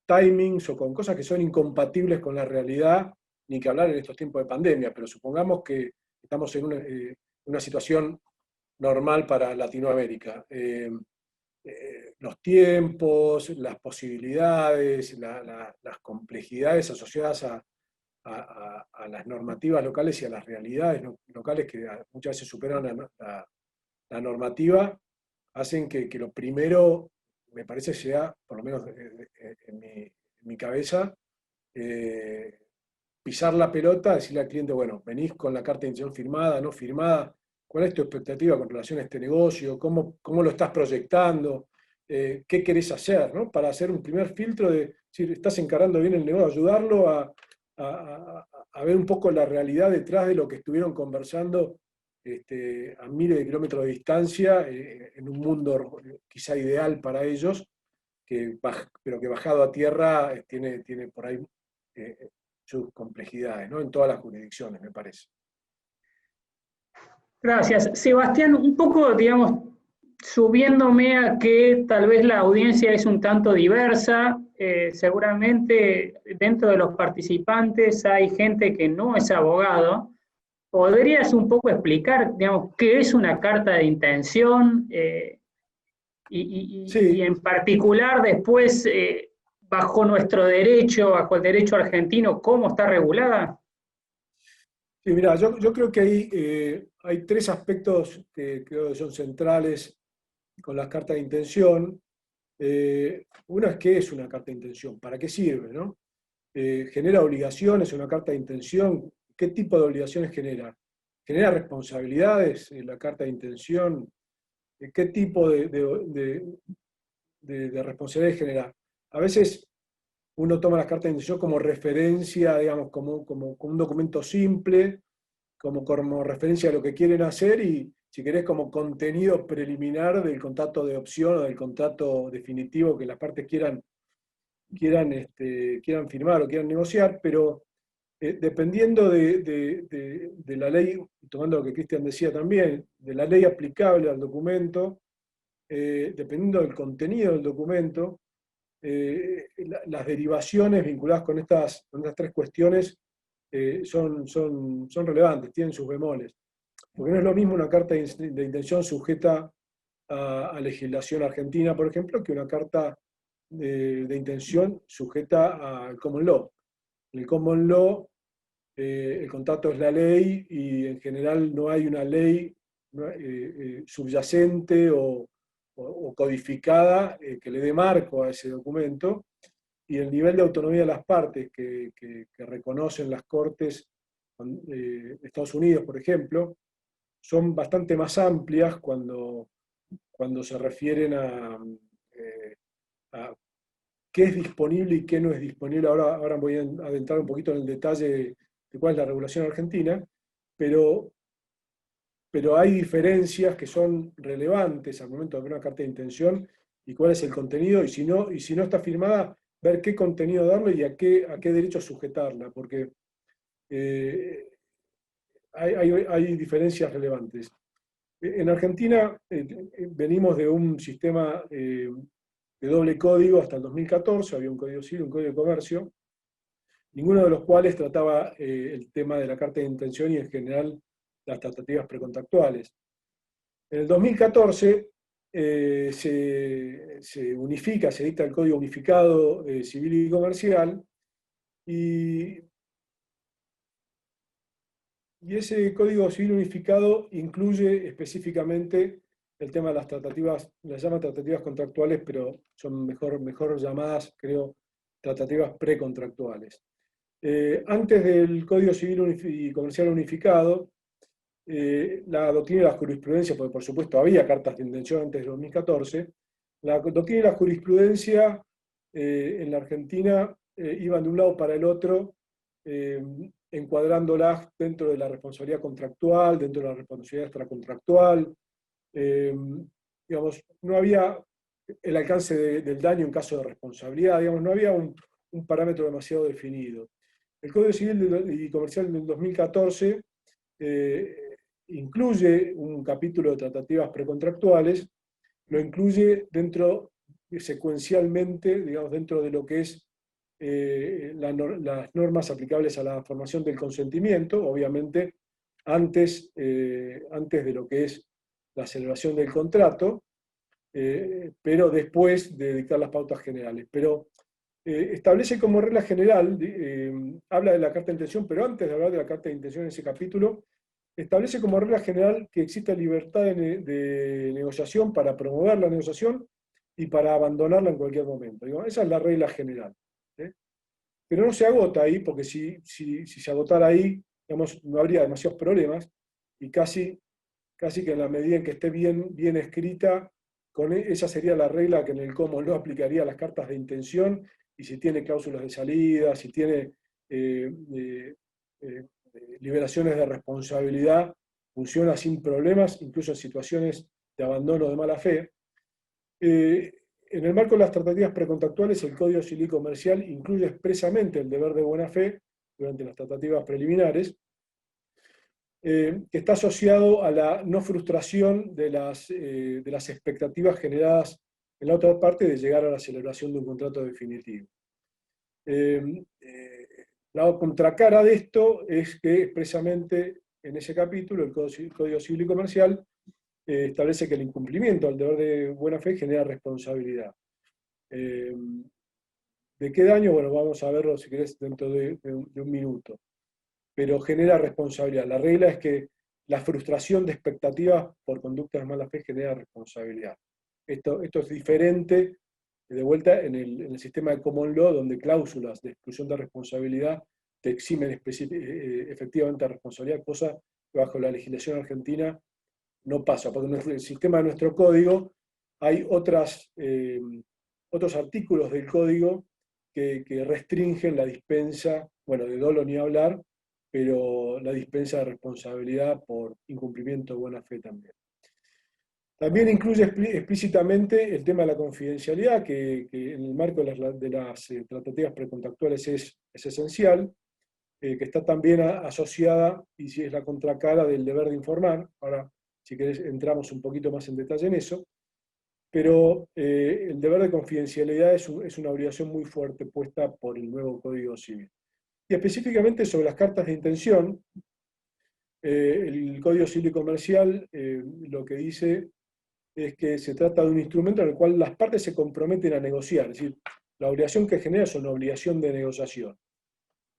timings o con cosas que son incompatibles con la realidad, ni que hablar en estos tiempos de pandemia, pero supongamos que estamos en una situación normal para Latinoamérica. Los tiempos, las posibilidades, las complejidades asociadas a las normativas locales y a las realidades locales que muchas veces superan la normativa, hacen que lo primero, me parece, sea, por lo menos en mi cabeza, pisar la pelota, decirle al cliente, bueno, venís con la carta de intención firmada, no firmada, ¿cuál es tu expectativa con relación a este negocio? ¿Cómo lo estás proyectando? ¿Qué querés hacer? ¿No? Para hacer un primer filtro de si estás encarando bien el negocio, ayudarlo a ver un poco la realidad detrás de lo que estuvieron conversando a miles de kilómetros de distancia, en un mundo quizá ideal para ellos, pero que bajado a tierra tiene por ahí sus complejidades, ¿no? En todas las jurisdicciones, me parece. Gracias. Sebastián, un poco, digamos, subiéndome a que tal vez la audiencia es un tanto diversa, seguramente dentro de los participantes hay gente que no es abogado. ¿Podrías un poco explicar, digamos, qué es una carta de intención Sí. y en particular después, bajo nuestro derecho, bajo el derecho argentino, cómo está regulada? Sí, mira, yo creo que hay tres aspectos que creo que son centrales con las cartas de intención. Uno es qué es una carta de intención, para qué sirve, ¿no? ¿Genera obligaciones una carta de intención? ¿Qué tipo de obligaciones genera? ¿Genera responsabilidades la carta de intención? ¿Qué tipo de responsabilidades genera? A veces uno toma las cartas de intención como referencia, digamos, como un documento simple, como referencia a lo que quieren hacer y, si querés, como contenido preliminar del contrato de opción o del contrato definitivo que las partes quieran firmar o quieran negociar, pero dependiendo de la ley, tomando lo que Cristian decía también, de la ley aplicable al documento, dependiendo del contenido del documento, las derivaciones vinculadas con estas tres cuestiones son relevantes, tienen sus bemoles. Porque no es lo mismo una carta de intención sujeta a legislación argentina, por ejemplo, que una carta de intención sujeta al common law. En el common law, el contrato es la ley y en general no hay una ley subyacente o codificada que le dé marco a ese documento, y el nivel de autonomía de las partes que reconocen las cortes de Estados Unidos, por ejemplo, son bastante más amplias cuando se refieren a qué es disponible y qué no es disponible. Ahora voy a adentrar un poquito en el detalle de cuál es la regulación argentina, pero hay diferencias que son relevantes al momento de abrir una carta de intención y cuál es el contenido, y si no está firmada, ver qué contenido darle y a qué derecho sujetarla, porque hay diferencias relevantes. En Argentina venimos de un sistema de doble código hasta el 2014, había un código civil, un código de comercio, ninguno de los cuales trataba el tema de la carta de intención y en general las tratativas precontractuales. En el 2014 se unifica, se dicta el Código Unificado Civil y Comercial, y ese Código Civil Unificado incluye específicamente el tema de las tratativas, las llama tratativas contractuales, pero son mejor llamadas, creo, tratativas precontractuales. Antes del Código Civil y Comercial Unificado, la doctrina y la jurisprudencia, porque por supuesto había cartas de intención antes del 2014, la doctrina y la jurisprudencia en la Argentina iban de un lado para el otro, encuadrándolas dentro de la responsabilidad contractual, dentro de la responsabilidad extracontractual. Digamos, no había el alcance del daño en caso de responsabilidad, digamos, no había un parámetro demasiado definido. El Código Civil y Comercial del 2014 incluye un capítulo de tratativas precontractuales, lo incluye secuencialmente, digamos, dentro de lo que es las normas aplicables a la formación del consentimiento, obviamente antes de lo que es la celebración del contrato, pero después de dictar las pautas generales. Pero establece como regla general, habla de la carta de intención, pero antes de hablar de la carta de intención en ese capítulo, establece como regla general que existe libertad de negociación para promover la negociación y para abandonarla en cualquier momento. Digo, esa es la regla general. Pero no se agota ahí, porque si se agotara ahí, digamos, no habría demasiados problemas, y casi que en la medida en que esté bien escrita, esa sería la regla que en el common law aplicaría a las cartas de intención, y si tiene cláusulas de salida, si tiene liberaciones de responsabilidad, funciona sin problemas, incluso en situaciones de abandono de mala fe. En el marco de las tratativas precontractuales, el Código Civil y Comercial incluye expresamente el deber de buena fe durante las tratativas preliminares, que está asociado a la no frustración de las expectativas generadas en la otra parte de llegar a la celebración de un contrato definitivo. La contracara de esto es que expresamente en ese capítulo el Código Civil y Comercial establece que el incumplimiento al deber de buena fe genera responsabilidad. ¿De qué daño? Bueno, vamos a verlo si querés dentro de un minuto. Pero genera responsabilidad. La regla es que la frustración de expectativas por conductas de mala fe genera responsabilidad. Esto es diferente, de vuelta, en el sistema de common law, donde cláusulas de exclusión de responsabilidad te eximen efectivamente de responsabilidad, cosa que bajo la legislación argentina no pasa, porque en el sistema de nuestro código hay otros artículos del código que restringen la dispensa, bueno, de dolo ni hablar, pero la dispensa de responsabilidad por incumplimiento de buena fe también. También incluye explícitamente el tema de la confidencialidad, que en el marco de las tratativas precontractuales es esencial, que está también asociada, y si es la contracara del deber de informar. Ahora, si querés, entramos un poquito más en detalle en eso, pero el deber de confidencialidad es una obligación muy fuerte puesta por el nuevo Código Civil. Y específicamente sobre las cartas de intención, el Código Civil y Comercial lo que dice es que se trata de un instrumento en el cual las partes se comprometen a negociar, es decir, la obligación que genera es una obligación de negociación.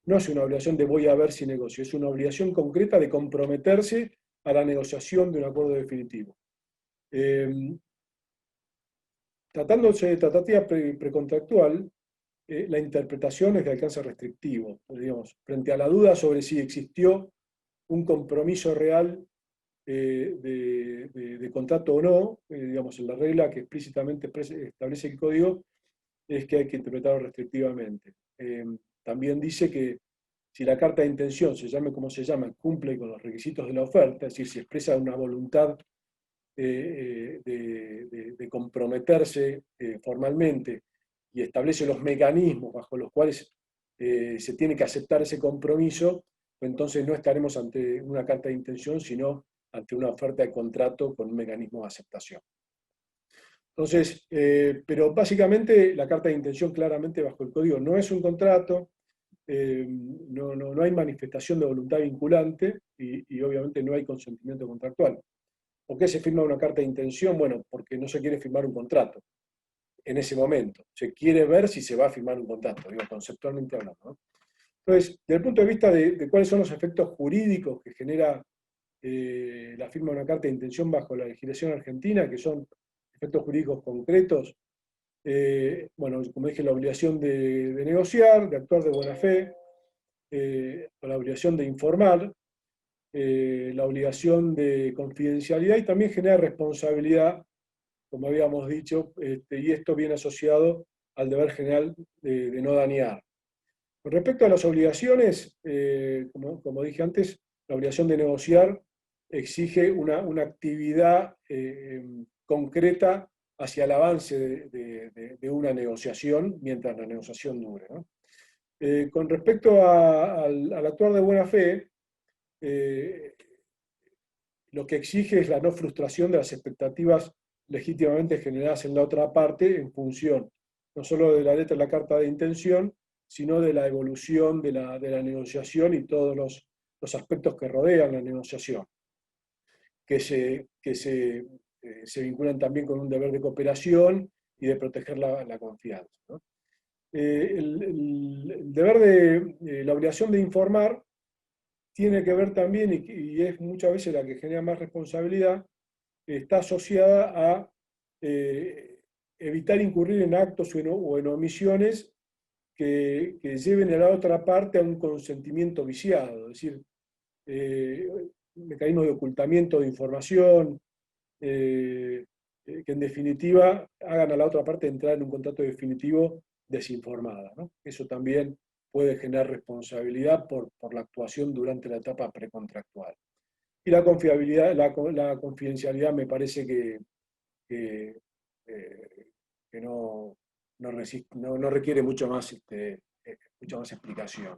No es una obligación de voy a ver si negocio, es una obligación concreta de comprometerse a la negociación de un acuerdo definitivo. Tratándose de tratativa precontractual, la interpretación es de alcance restrictivo, digamos, frente a la duda sobre si existió un compromiso real de contrato o no, digamos, en la regla que explícitamente establece el código, es que hay que interpretarlo restrictivamente. También dice que si la carta de intención, se llame como se llama, cumple con los requisitos de la oferta, es decir, si expresa una voluntad de comprometerse formalmente y establece los mecanismos bajo los cuales se tiene que aceptar ese compromiso, entonces no estaremos ante una carta de intención, sino ante una oferta de contrato con un mecanismo de aceptación. Entonces, pero básicamente la carta de intención claramente bajo el código no es un contrato, no hay manifestación de voluntad vinculante y obviamente no hay consentimiento contractual. ¿Por qué se firma una carta de intención? Bueno, porque no se quiere firmar un contrato en ese momento. Se quiere ver si se va a firmar un contrato, digo, conceptualmente hablando, ¿no? Entonces, desde el punto de vista de cuáles son los efectos jurídicos que genera la firma de una carta de intención bajo la legislación argentina, que son efectos jurídicos concretos, bueno, como dije, la obligación de negociar, de actuar de buena fe, la obligación de informar, la obligación de confidencialidad, y también genera responsabilidad, como habíamos dicho, y esto viene asociado al deber general de no dañar. Con respecto a las obligaciones, como dije antes, la obligación de negociar exige una actividad concreta hacia el avance de una negociación mientras la negociación dure, ¿no? Con respecto al actuar de buena fe, lo que exige es la no frustración de las expectativas legítimamente generadas en la otra parte en función no solo de la letra de la carta de intención, sino de la evolución de la negociación y todos los aspectos que rodean la negociación, que se vinculan también con un deber de cooperación y de proteger la confianza, ¿no? El deber de la obligación de informar tiene que ver también, y es muchas veces la que genera más responsabilidad, está asociada a evitar incurrir en actos o en omisiones que lleven a la otra parte a un consentimiento viciado, es decir, mecanismos de ocultamiento de información, que en definitiva hagan a la otra parte entrar en un contrato definitivo desinformada, ¿no? Eso también puede generar responsabilidad por la actuación durante la etapa precontractual. Y la confiabilidad, la confidencialidad me parece que no requiere mucha más explicación.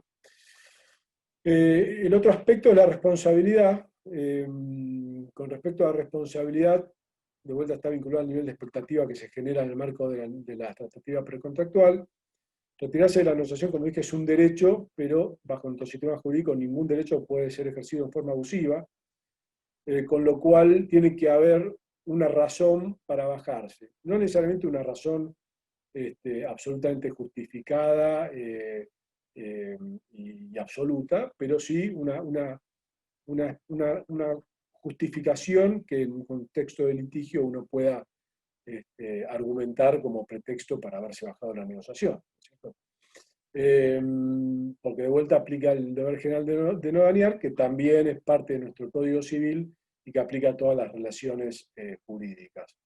El otro aspecto es la responsabilidad. Con respecto a la responsabilidad, de vuelta está vinculado al nivel de expectativa que se genera en el marco de la tratativa precontractual. Retirarse de la negociación, como dije, es un derecho, pero bajo nuestro sistema jurídico ningún derecho puede ser ejercido en forma abusiva, con lo cual tiene que haber una razón para bajarse. No necesariamente una razón absolutamente justificada y absoluta, pero sí una justificación que en un contexto de litigio uno pueda argumentar como pretexto para haberse bajado la negociación, ¿cierto? Porque de vuelta aplica el deber general de no dañar, que también es parte de nuestro Código Civil y que aplica a todas las relaciones jurídicas.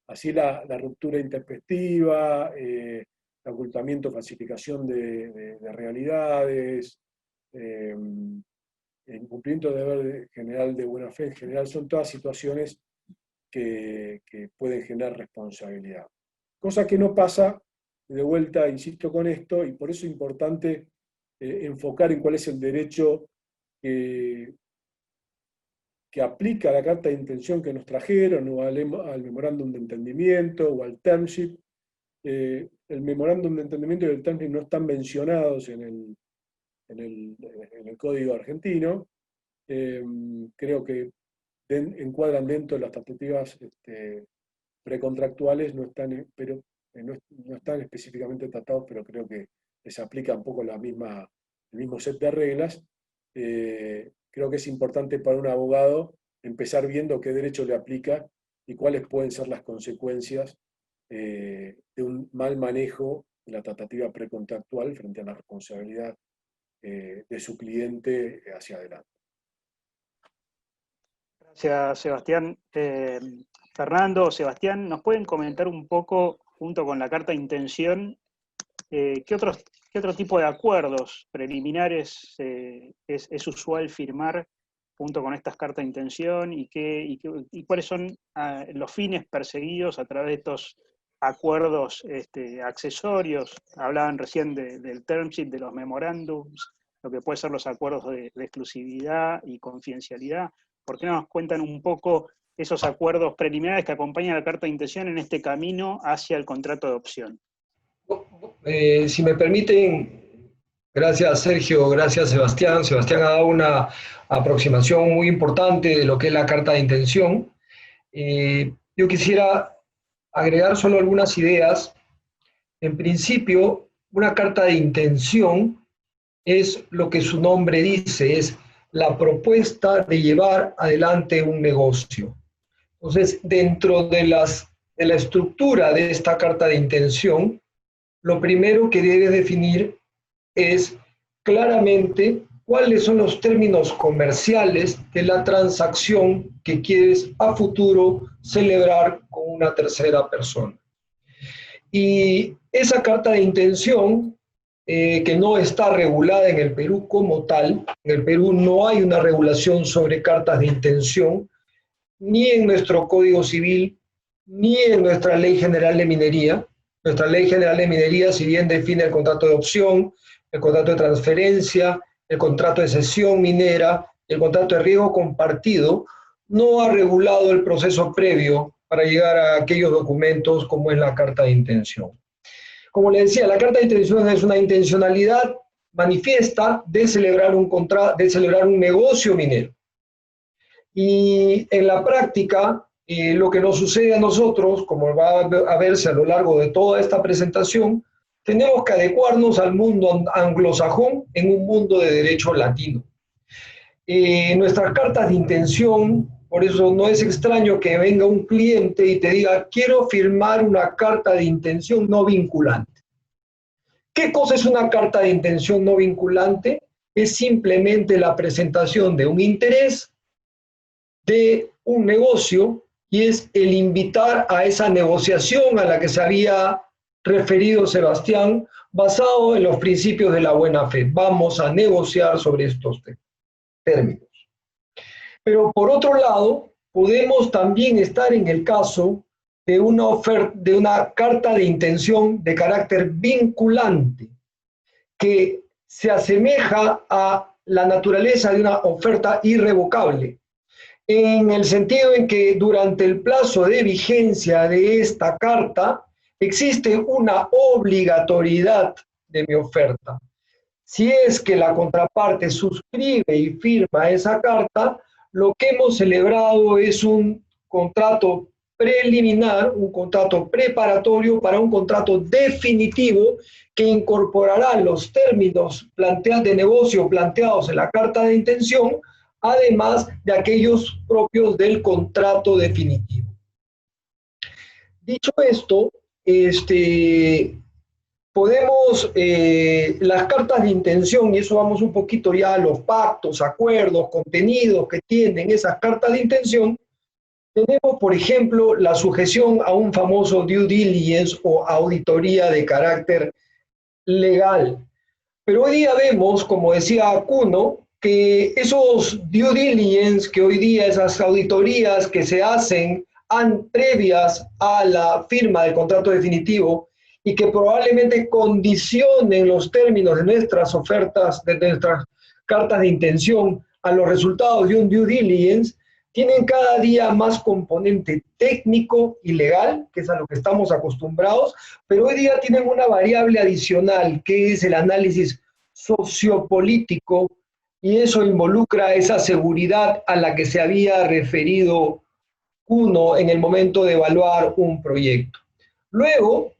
Así la ruptura intempestiva, el ocultamiento, falsificación de realidades, el incumplimiento del deber general de buena fe en general, son todas situaciones que pueden generar responsabilidad. Cosa que no pasa, de vuelta, insisto con esto, y por eso es importante enfocar en cuál es el derecho que aplica la carta de intención que nos trajeron, o al memorándum de entendimiento, o al term sheet. El memorándum de entendimiento y el term sheet no están mencionados en el Código argentino. Creo que encuadran dentro de las tratativas precontractuales, no están específicamente tratados, pero creo que les aplica un poco el mismo set de reglas. Creo que es importante para un abogado empezar viendo qué derecho le aplica y cuáles pueden ser las consecuencias de un mal manejo de la tratativa precontractual frente a la responsabilidad de su cliente hacia adelante. Gracias, Sebastián. Fernando, Sebastián, ¿nos pueden comentar un poco, junto con la carta de intención, qué otro tipo de acuerdos preliminares es usual firmar junto con estas cartas de intención y cuáles son los fines perseguidos a través de estos acuerdos accesorios? Hablaban recién del term sheet, de los memorándums, lo que pueden ser los acuerdos de exclusividad y confidencialidad. ¿Por qué no nos cuentan un poco esos acuerdos preliminares que acompañan a la carta de intención en este camino hacia el contrato de opción? Si me permiten, gracias Sergio, gracias Sebastián. Sebastián ha dado una aproximación muy importante de lo que es la carta de intención. Yo quisiera agregar solo algunas ideas. En principio, una carta de intención es lo que su nombre dice, es la propuesta de llevar adelante un negocio. Entonces, dentro de la estructura de esta carta de intención, lo primero que debes definir es claramente cuáles son los términos comerciales de la transacción que quieres a futuro celebrar con una tercera persona. Y esa carta de intención, que no está regulada en el Perú como tal, en el Perú no hay una regulación sobre cartas de intención, ni en nuestro Código Civil, ni en nuestra Ley General de Minería. Nuestra Ley General de Minería, si bien define el contrato de opción, el contrato de transferencia, el contrato de cesión minera, el contrato de riesgo compartido, no ha regulado el proceso previo para llegar a aquellos documentos como es la carta de intención. Como les decía, la carta de intención es una intencionalidad manifiesta de celebrar un negocio minero. Y en la práctica, lo que nos sucede a nosotros, como va a verse a lo largo de toda esta presentación, tenemos que adecuarnos al mundo anglosajón en un mundo de derecho latino. Nuestras cartas de intención, por eso no es extraño que venga un cliente y te diga, quiero firmar una carta de intención no vinculante. ¿Qué cosa es una carta de intención no vinculante? Es simplemente la presentación de un interés de un negocio y es el invitar a esa negociación a la que se había referido Sebastián, basado en los principios de la buena fe. Vamos a negociar sobre estos términos. Pero por otro lado, podemos también estar en el caso de una carta de intención de carácter vinculante, que se asemeja a la naturaleza de una oferta irrevocable, en el sentido en que durante el plazo de vigencia de esta carta existe una obligatoriedad de mi oferta. Si es que la contraparte suscribe y firma esa carta, lo que hemos celebrado es un contrato preliminar, un contrato preparatorio para un contrato definitivo que incorporará los términos de negocio planteados en la carta de intención, además de aquellos propios del contrato definitivo. Dicho esto, podemos, las cartas de intención, y eso vamos un poquito ya a los pactos, acuerdos, contenidos que tienen esas cartas de intención, tenemos, por ejemplo, la sujeción a un famoso due diligence o auditoría de carácter legal. Pero hoy día vemos, como decía Kuno, que esos due diligence, que hoy día esas auditorías que se hacen previas a la firma del contrato definitivo y que probablemente condicionen los términos de nuestras ofertas, de nuestras cartas de intención a los resultados de un due diligence, tienen cada día más componente técnico y legal, que es a lo que estamos acostumbrados, pero hoy día tienen una variable adicional, que es el análisis sociopolítico, y eso involucra esa seguridad a la que se había referido uno en el momento de evaluar un proyecto. Luego,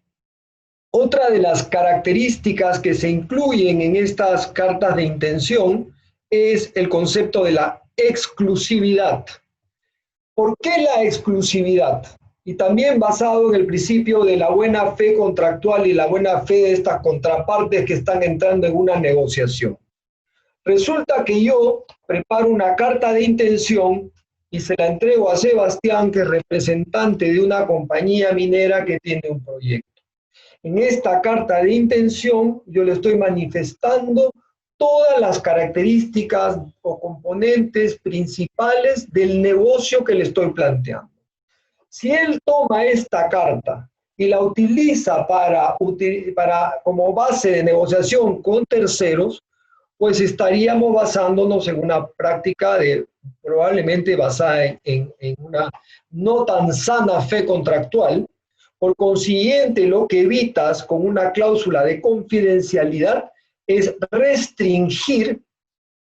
otra de las características que se incluyen en estas cartas de intención es el concepto de la exclusividad. ¿Por qué la exclusividad? Y también basado en el principio de la buena fe contractual y la buena fe de estas contrapartes que están entrando en una negociación. Resulta que yo preparo una carta de intención y se la entrego a Sebastián, que es representante de una compañía minera que tiene un proyecto. En esta carta de intención yo le estoy manifestando todas las características o componentes principales del negocio que le estoy planteando. Si él toma esta carta y la utiliza como base de negociación con terceros, pues estaríamos basándonos en una práctica probablemente basada en una no tan sana fe contractual. Por consiguiente, lo que evitas con una cláusula de confidencialidad es restringir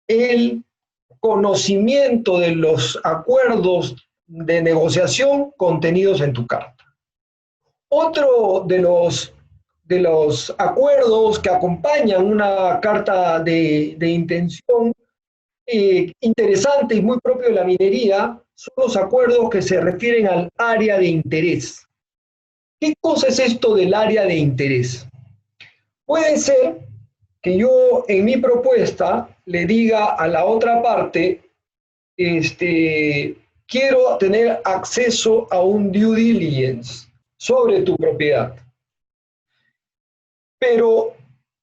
el conocimiento de los acuerdos de negociación contenidos en tu carta. Otro de los acuerdos que acompañan una carta de intención interesante y muy propio de la minería son los acuerdos que se refieren al área de interés. ¿Qué cosa es esto del área de interés? Puede ser que yo en mi propuesta le diga a la otra parte, quiero tener acceso a un due diligence sobre tu propiedad. Pero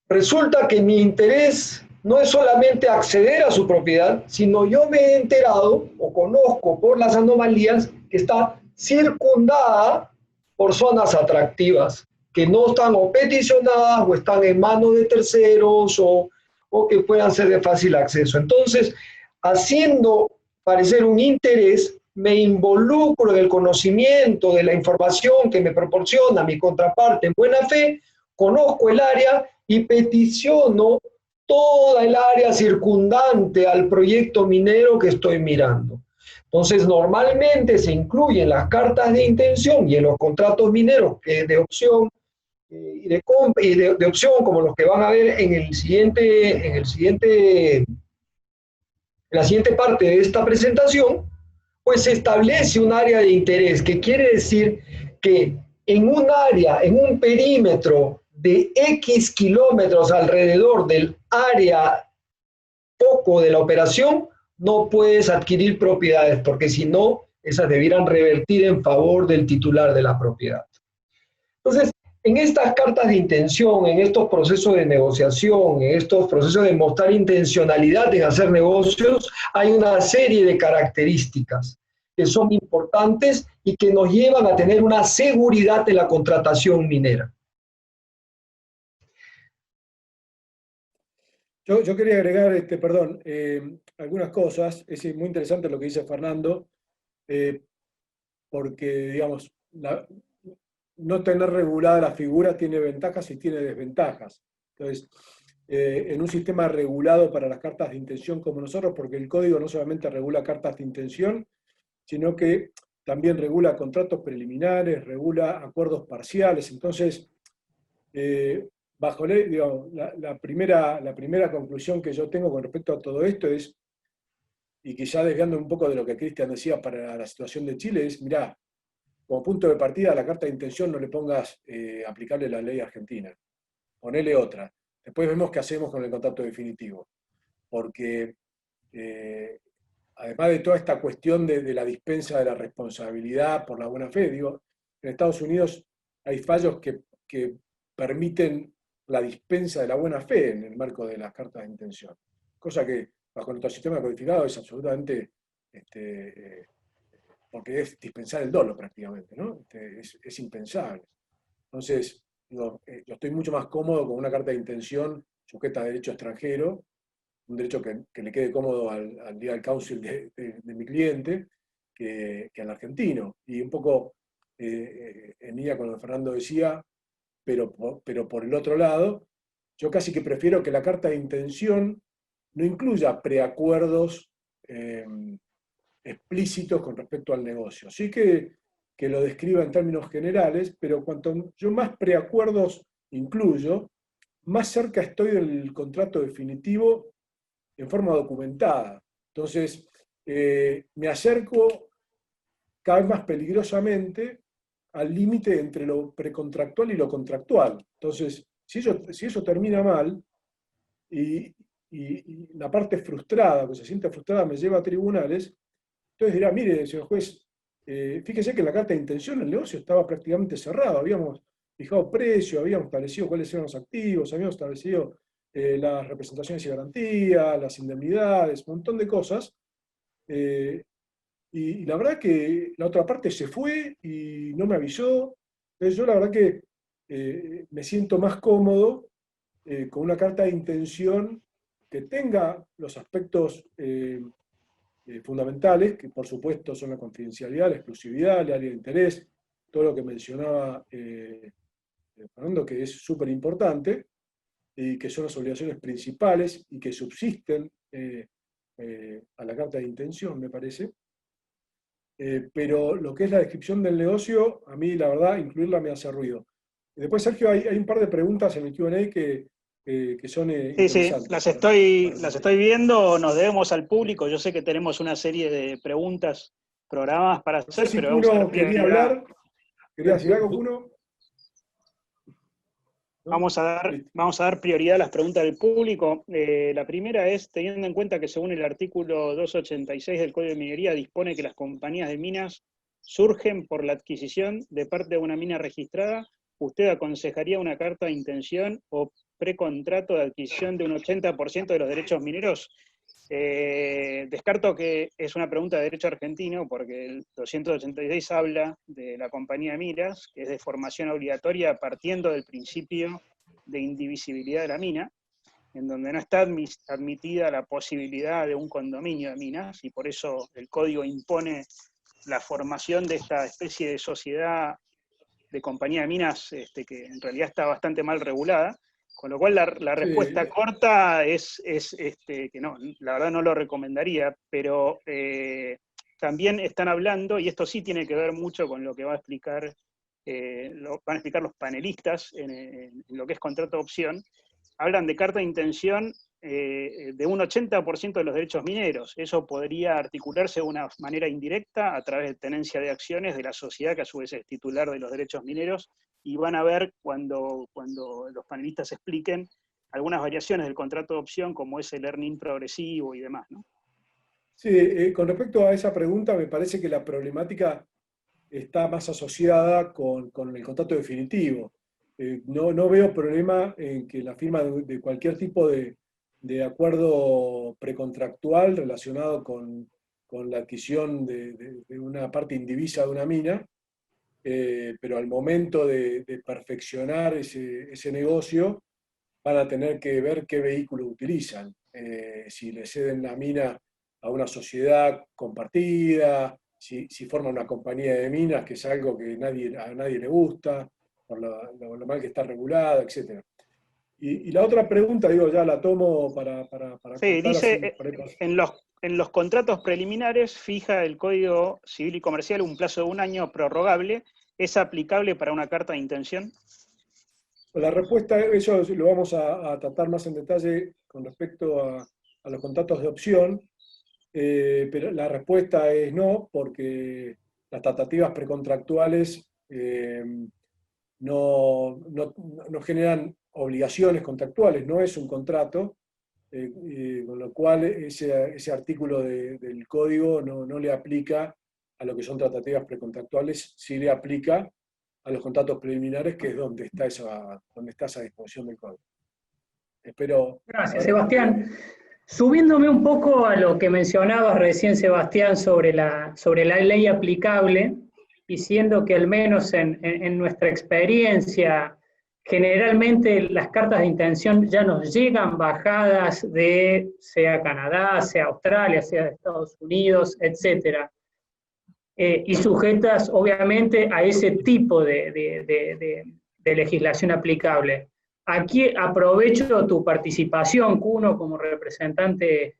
resulta que mi interés no es solamente acceder a su propiedad, sino yo me he enterado o conozco por las anomalías que está circundada por zonas atractivas que no están o peticionadas o están en manos de terceros o que puedan ser de fácil acceso. Entonces, haciendo parecer un interés, me involucro en el conocimiento de la información que me proporciona mi contraparte en buena fe, conozco el área y peticiono toda el área circundante al proyecto minero que estoy mirando. Entonces, normalmente se incluyen las cartas de intención y en los contratos mineros de opción y de opción, como los que van a ver en la siguiente parte de esta presentación, pues se establece un área de interés, que quiere decir que en un área, en un perímetro de X kilómetros alrededor del área foco de la operación, no puedes adquirir propiedades, porque si no, esas debieran revertir en favor del titular de la propiedad. Entonces, en estas cartas de intención, en estos procesos de negociación, en estos procesos de mostrar intencionalidad en hacer negocios, hay una serie de características que son importantes y que nos llevan a tener una seguridad en la contratación minera. Yo quería agregar, perdón, algunas cosas. Es muy interesante lo que dice Fernando, porque, digamos, no tener regulada la figura tiene ventajas y tiene desventajas. Entonces, en un sistema regulado para las cartas de intención como nosotros, porque el código no solamente regula cartas de intención, sino que también regula contratos preliminares, regula acuerdos parciales. Entonces, bajo ley, digamos, la primera conclusión que yo tengo con respecto a todo esto es, y quizá desviando un poco de lo que Cristian decía para la situación de Chile, es, mirá, como punto de partida a la carta de intención no le pongas aplicable la ley argentina, ponele otra. Después vemos qué hacemos con el contrato definitivo, porque además de toda esta cuestión de la dispensa de la responsabilidad por la buena fe, digo, en Estados Unidos hay fallos que permiten la dispensa de la buena fe en el marco de las cartas de intención, cosa que bajo nuestro sistema codificado es absolutamente, porque es dispensar el dolo prácticamente, ¿no? Es impensable. Entonces, digo, yo estoy mucho más cómodo con una carta de intención sujeta a derecho extranjero, un derecho que le quede cómodo al legal counsel de mi cliente, que al argentino. Y un poco en línea con lo que Fernando decía, pero por el otro lado, yo casi que prefiero que la carta de intención no incluya preacuerdos explícitos con respecto al negocio. Sí que lo describa en términos generales, pero cuanto yo más preacuerdos incluyo, más cerca estoy del contrato definitivo en forma documentada. Entonces, me acerco cada vez más peligrosamente al límite entre lo precontractual y lo contractual. Entonces, si eso termina mal, y la parte frustrada, que se siente frustrada, me lleva a tribunales, entonces dirá, mire, señor juez, fíjese que en la carta de intención el negocio estaba prácticamente cerrado, habíamos fijado precio, habíamos establecido cuáles eran los activos, habíamos establecido las representaciones y garantías, las indemnidades, un montón de cosas, y la verdad que la otra parte se fue y no me avisó. Entonces yo la verdad que me siento más cómodo con una carta de intención que tenga los aspectos fundamentales, que por supuesto son la confidencialidad, la exclusividad, el área de interés, todo lo que mencionaba Fernando, que es súper importante, y que son las obligaciones principales y que subsisten a la carta de intención, me parece. Pero lo que es la descripción del negocio, a mí la verdad, incluirla me hace ruido. Después, Sergio, hay un par de preguntas en el Q&A que son interesantes. Sí, las estoy viendo, nos debemos al público, yo sé que tenemos una serie de preguntas programadas para hacer, No sé si pero vamos a dar quería prioridad. hablar. ¿Quería decir algo, Kuno? ¿No? Vamos a dar prioridad a las preguntas del público. La primera es, teniendo en cuenta que según el artículo 286 del Código de Minería dispone que las compañías de minas surgen por la adquisición de parte de una mina registrada, ¿usted aconsejaría una carta de intención o precontrato de adquisición de un 80% de los derechos mineros? Descarto que es una pregunta de derecho argentino, porque el 286 habla de la compañía de minas, que es de formación obligatoria partiendo del principio de indivisibilidad de la mina, en donde no está admitida la posibilidad de un condominio de minas, y por eso el código impone la formación de esta especie de sociedad de compañía de minas que en realidad está bastante mal regulada, con lo cual la respuesta Sí. corta es que no, la verdad no lo recomendaría, pero también están hablando, y esto sí tiene que ver mucho con lo que va a explicar, van a explicar los panelistas en lo que es contrato de opción, hablan de carta de intención de un 80% de los derechos mineros. Eso podría articularse de una manera indirecta a través de tenencia de acciones de la sociedad, que a su vez es titular de los derechos mineros, y van a ver cuando los panelistas expliquen algunas variaciones del contrato de opción, como es el earning progresivo y demás, ¿no? Sí, con respecto a esa pregunta, me parece que la problemática está más asociada con el contrato definitivo. No veo problema en que la firma de cualquier tipo de acuerdo precontractual relacionado con la adquisición de una parte indivisa de una mina, pero al momento de perfeccionar ese negocio van a tener que ver qué vehículo utilizan. Si le ceden la mina a una sociedad compartida, si forman una compañía de minas, que es algo que a nadie le gusta, por lo mal que está regulada, etc. Y la otra pregunta, digo, ya la tomo para Sí, contar así. dice, en los contratos preliminares fija el Código Civil y Comercial un plazo de 1 año prorrogable. ¿Es aplicable para una carta de intención? La respuesta, eso lo vamos a tratar más en detalle con respecto a los contratos de opción, pero la respuesta es no, porque las tratativas precontractuales no generan obligaciones contractuales, no es un contrato, con lo cual ese artículo del código no le aplica a lo que son tratativas precontractuales, sí le aplica a los contratos preliminares, que es donde está esa disposición del código. Espero. Gracias, Sebastián. Subiéndome un poco a lo que mencionabas recién, Sebastián, sobre la ley aplicable, y siendo que al menos en nuestra experiencia, generalmente las cartas de intención ya nos llegan bajadas de, sea Canadá, sea Australia, sea de Estados Unidos, etcétera, y sujetas obviamente a ese tipo de legislación aplicable. Aquí aprovecho tu participación, Kuno, como representante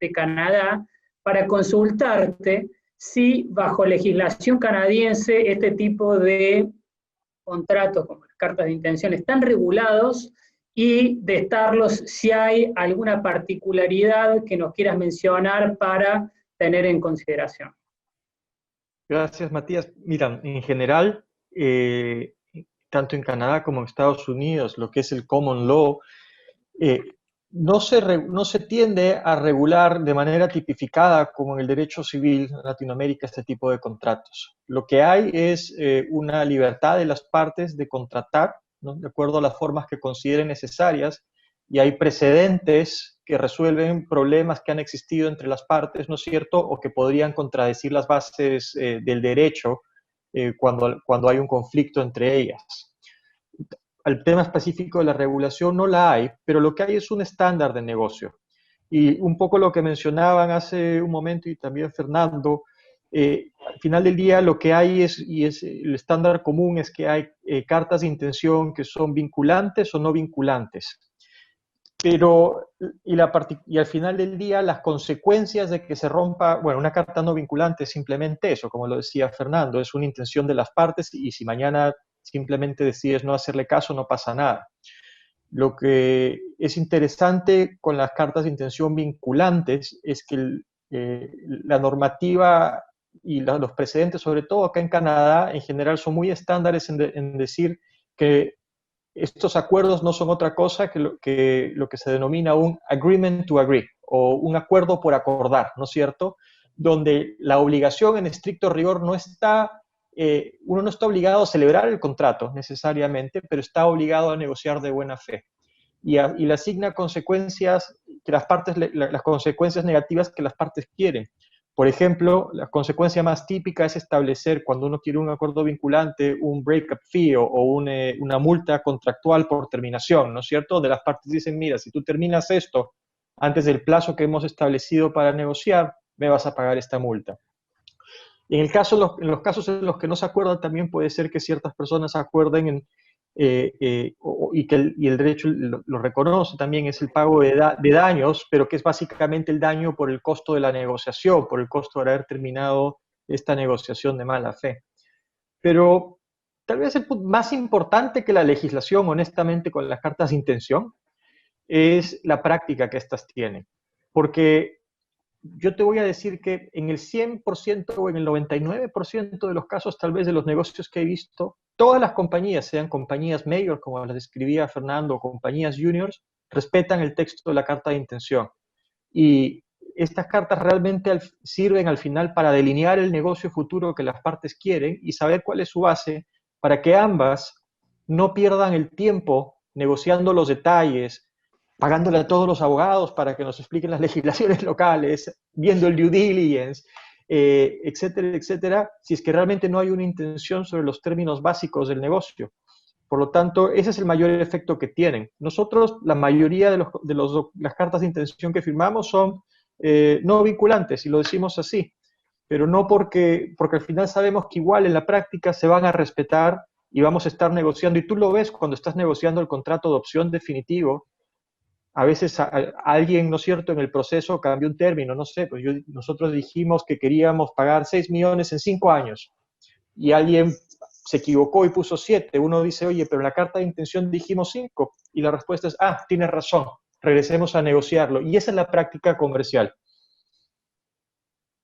de Canadá, para consultarte si bajo legislación canadiense este tipo de contratos, como las cartas de intención, están regulados, y de estarlos, si hay alguna particularidad que nos quieras mencionar para tener en consideración. Gracias, Matías. Mira, en general, tanto en Canadá como en Estados Unidos, lo que es el common law, no se tiende a regular de manera tipificada como en el derecho civil en Latinoamérica este tipo de contratos. Lo que hay es una libertad de las partes de contratar, ¿no?, de acuerdo a las formas que consideren necesarias, y hay precedentes que resuelven problemas que han existido entre las partes, ¿no es cierto?, o que podrían contradecir las bases del derecho cuando hay un conflicto entre ellas. El tema específico de la regulación no la hay, pero lo que hay es un estándar de negocio. Y un poco lo que mencionaban hace un momento y también Fernando, al final del día lo que hay es el estándar común es que hay cartas de intención que son vinculantes o no vinculantes. Pero, y al final del día, las consecuencias de que se rompa, bueno, una carta no vinculante es simplemente eso, como lo decía Fernando, es una intención de las partes, y si mañana simplemente decides no hacerle caso, no pasa nada. Lo que es interesante con las cartas de intención vinculantes es que la normativa y los precedentes, sobre todo acá en Canadá, en general son muy estándares en decir que estos acuerdos no son otra cosa que lo que se denomina un agreement to agree, o un acuerdo por acordar, ¿no es cierto?, donde la obligación en estricto rigor no está, uno no está obligado a celebrar el contrato necesariamente, pero está obligado a negociar de buena fe. y le asigna consecuencias, que las consecuencias negativas que las partes quieren. Por ejemplo, la consecuencia más típica es establecer, cuando uno quiere un acuerdo vinculante, un breakup fee o una multa contractual por terminación, ¿no es cierto? Donde las partes dicen, mira, si tú terminas esto antes del plazo que hemos establecido para negociar, me vas a pagar esta multa. Y en los casos en los que no se acuerdan, también puede ser que ciertas personas acuerden y el derecho lo reconoce también, es el pago de daños, pero que es básicamente el daño por el costo de la negociación, por el costo de haber terminado esta negociación de mala fe. Pero tal vez el punto más importante que la legislación, honestamente, con las cartas de intención, es la práctica que éstas tienen. Porque yo te voy a decir que en el 100% o en el 99% de los casos, tal vez de los negocios que he visto, todas las compañías, sean compañías mayor, como las describía Fernando, o compañías juniors, respetan el texto de la carta de intención. Y estas cartas realmente sirven al final para delinear el negocio futuro que las partes quieren y saber cuál es su base para que ambas no pierdan el tiempo negociando los detalles, pagándole a todos los abogados para que nos expliquen las legislaciones locales, viendo el due diligence, etcétera, etcétera, si es que realmente no hay una intención sobre los términos básicos del negocio. Por lo tanto, ese es el mayor efecto que tienen. Nosotros, la mayoría de las cartas de intención que firmamos son no vinculantes, y lo decimos así, pero no porque al final sabemos que igual en la práctica se van a respetar y vamos a estar negociando, y tú lo ves cuando estás negociando el contrato de opción definitivo. A veces alguien, ¿no es cierto?, en el proceso cambió un término, no sé, pues nosotros dijimos que queríamos pagar 6 millones en 5 años, y alguien se equivocó y puso 7. Uno dice, oye, pero en la carta de intención dijimos 5, y la respuesta es, tienes razón, regresemos a negociarlo, y esa es la práctica comercial.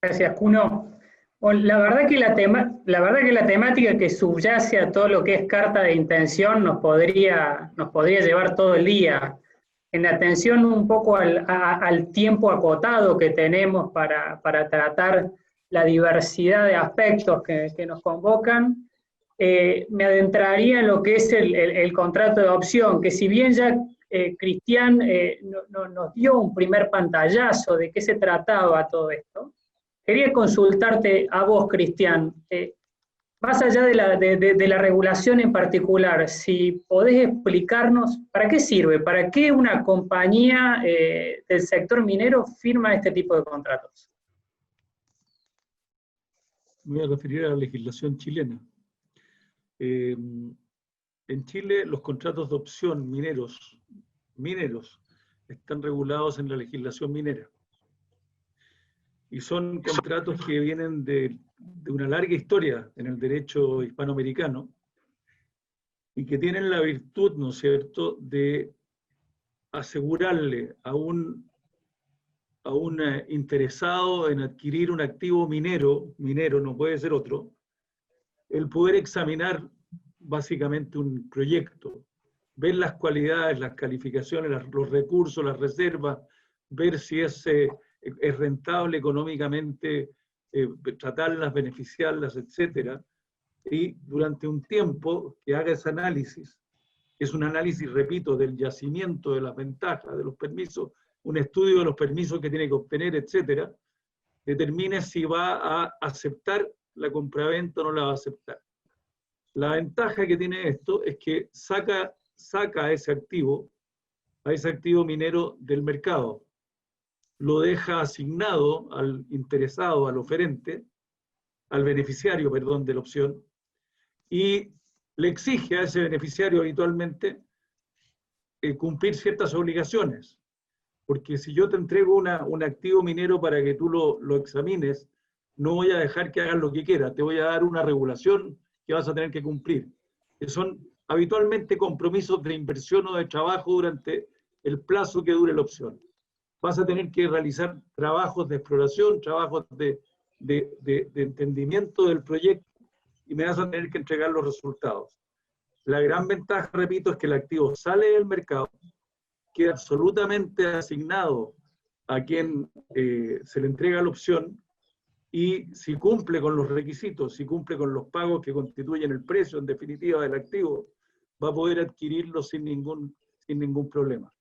Gracias, Kuno. Bueno, la verdad que la temática que subyace a todo lo que es carta de intención nos podría llevar todo el día. En atención un poco al tiempo acotado que tenemos para tratar la diversidad de aspectos que nos convocan, me adentraría en lo que es el contrato de opción, que si bien ya Cristian nos dio un primer pantallazo de qué se trataba todo esto, quería consultarte a vos, Cristian, más allá de la regulación en particular, si podés explicarnos para qué sirve, para qué una compañía del sector minero firma este tipo de contratos. Me voy a referir a la legislación chilena. En Chile los contratos de opción mineros están regulados en la legislación minera. Y son contratos que vienen de una larga historia en el derecho hispanoamericano y que tienen la virtud, ¿no es cierto?, de asegurarle a un interesado en adquirir un activo minero, no puede ser otro, el poder examinar básicamente un proyecto, ver las cualidades, las calificaciones, los recursos, las reservas, ver si es rentable económicamente, tratarlas, beneficiarlas, etc. Y durante un tiempo que haga ese análisis, es un análisis, repito, del yacimiento, de las ventajas, de los permisos, un estudio de los permisos que tiene que obtener, etc., determine si va a aceptar la compraventa o no la va a aceptar. La ventaja que tiene esto es que saca a ese activo minero del mercado, lo deja asignado al interesado, al oferente, al beneficiario, perdón, de la opción, y le exige a ese beneficiario habitualmente cumplir ciertas obligaciones. Porque si yo te entrego un activo minero para que tú lo examines, no voy a dejar que hagas lo que quieras, te voy a dar una regulación que vas a tener que cumplir. Que son habitualmente compromisos de inversión o de trabajo durante el plazo que dure la opción. Vas a tener que realizar trabajos de exploración, trabajos de entendimiento del proyecto, y me vas a tener que entregar los resultados. La gran ventaja, repito, es que el activo sale del mercado, queda absolutamente asignado a quien se le entrega la opción, y si cumple con los requisitos, si cumple con los pagos que constituyen el precio, en definitiva, del activo, va a poder adquirirlo sin sin ningún problema.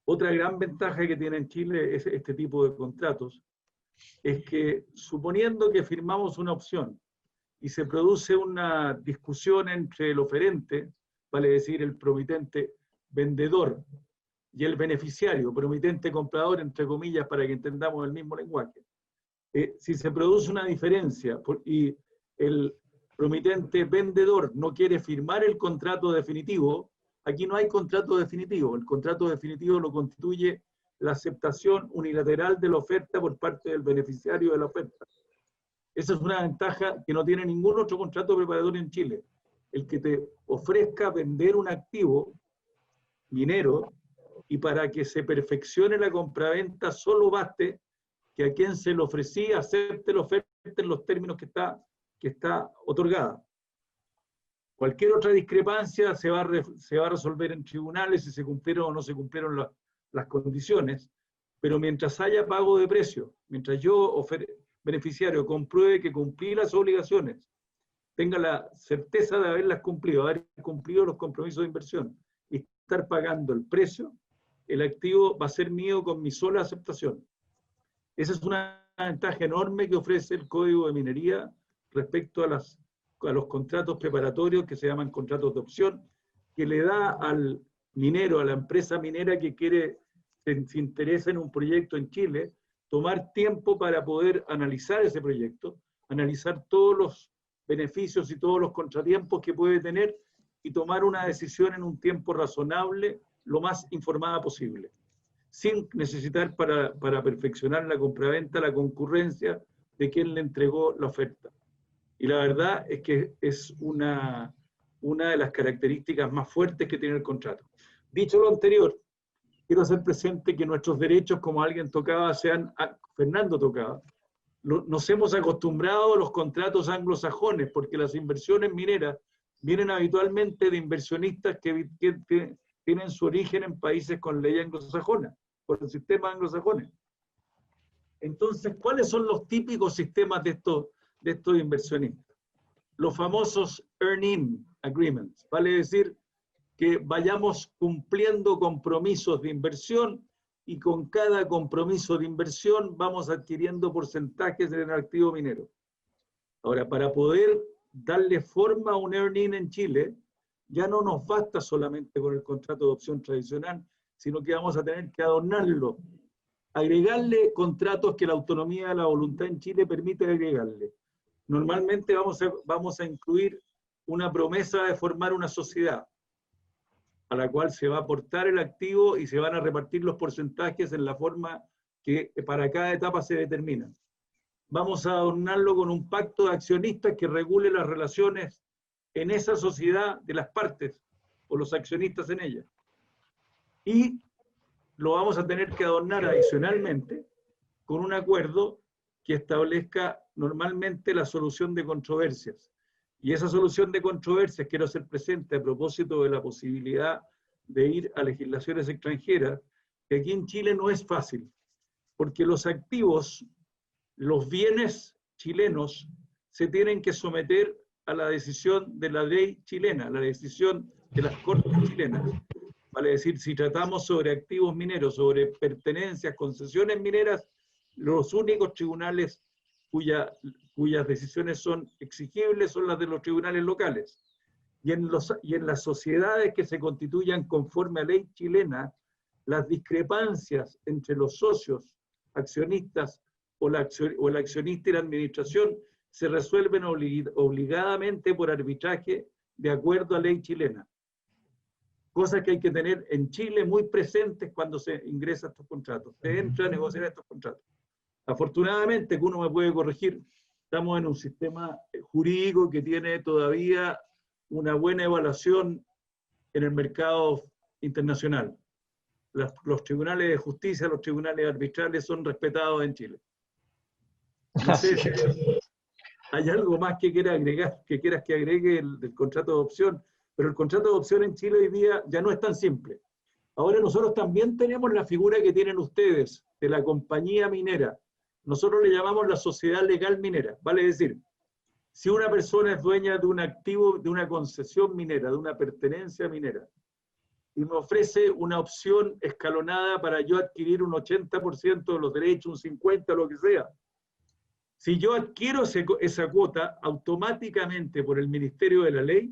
Otra gran ventaja que tiene en Chile es este tipo de contratos, es que suponiendo que firmamos una opción y se produce una discusión entre el oferente, vale decir el promitente vendedor, y el beneficiario, promitente comprador, entre comillas, para que entendamos el mismo lenguaje. Si se produce una diferencia y el promitente vendedor no quiere firmar el contrato definitivo, aquí no hay contrato definitivo. El contrato definitivo lo constituye la aceptación unilateral de la oferta por parte del beneficiario de la oferta. Esa es una ventaja que no tiene ningún otro contrato preparatorio en Chile. El que te ofrezca vender un activo minero, y para que se perfeccione la compraventa solo baste que a quien se le ofrecía acepte la oferta en los términos que está otorgada. Cualquier otra discrepancia se va a resolver en tribunales si se cumplieron o no se cumplieron las condiciones, pero mientras haya pago de precio, mientras yo, beneficiario, compruebe que cumplí las obligaciones, tenga la certeza de haberlas cumplido, haber cumplido los compromisos de inversión y estar pagando el precio, el activo va a ser mío con mi sola aceptación. Esa es una ventaja enorme que ofrece el Código de Minería respecto a los contratos preparatorios que se llaman contratos de opción, que le da al minero, a la empresa minera que se interesa en un proyecto en Chile, tomar tiempo para poder analizar ese proyecto, analizar todos los beneficios y todos los contratiempos que puede tener y tomar una decisión en un tiempo razonable, lo más informada posible, sin necesitar para perfeccionar la compraventa la concurrencia de quien le entregó la oferta. Y la verdad es que es una de las características más fuertes que tiene el contrato. Dicho lo anterior, quiero hacer presente que nuestros derechos, como alguien tocaba, Fernando tocaba, nos hemos acostumbrado a los contratos anglosajones, porque las inversiones mineras vienen habitualmente de inversionistas que tienen su origen en países con ley anglosajona, por el sistema anglosajón. Entonces, ¿cuáles son los típicos sistemas de estos inversionistas? Los famosos earn-in agreements, vale decir que vayamos cumpliendo compromisos de inversión y con cada compromiso de inversión vamos adquiriendo porcentajes en el activo minero. Ahora, para poder darle forma a un earn-in en Chile, ya no nos basta solamente con el contrato de opción tradicional, sino que vamos a tener que adornarlo, agregarle contratos que la autonomía de la voluntad en Chile permite agregarle. Normalmente vamos a incluir una promesa de formar una sociedad, a la cual se va a aportar el activo y se van a repartir los porcentajes en la forma que para cada etapa se determina. Vamos a adornarlo con un pacto de accionistas que regule las relaciones en esa sociedad de las partes o los accionistas en ella. Y lo vamos a tener que adornar adicionalmente con un acuerdo que establezca normalmente la solución de controversias. Y esa solución de controversias, quiero hacer presente a propósito de la posibilidad de ir a legislaciones extranjeras, que aquí en Chile no es fácil, porque los activos, los bienes chilenos, se tienen que someter a la decisión de la ley chilena, a la decisión de las cortes chilenas. Vale decir, si tratamos sobre activos mineros, sobre pertenencias, concesiones mineras, los únicos tribunales cuyas decisiones son exigibles son las de los tribunales locales. Y en las sociedades que se constituyan conforme a ley chilena, las discrepancias entre los socios, accionistas o el accionista y la administración se resuelven obligadamente por arbitraje de acuerdo a ley chilena. Cosas que hay que tener en Chile muy presentes cuando se ingresa a estos contratos, se entra a negociar estos contratos. Afortunadamente, que uno me puede corregir, estamos en un sistema jurídico que tiene todavía una buena evaluación en el mercado internacional. Los tribunales de justicia, los tribunales arbitrales son respetados en Chile. No sé si hay algo más que quieras agregar, que quieras que agregue del contrato de opción, pero el contrato de opción en Chile hoy día ya no es tan simple. Ahora nosotros también tenemos la figura que tienen ustedes de la compañía minera. Nosotros le llamamos la sociedad legal minera, vale decir, si una persona es dueña de un activo, de una concesión minera, de una pertenencia minera, y me ofrece una opción escalonada para yo adquirir un 80% de los derechos, un 50%, lo que sea. Si yo adquiero esa cuota, automáticamente por el Ministerio de la Ley,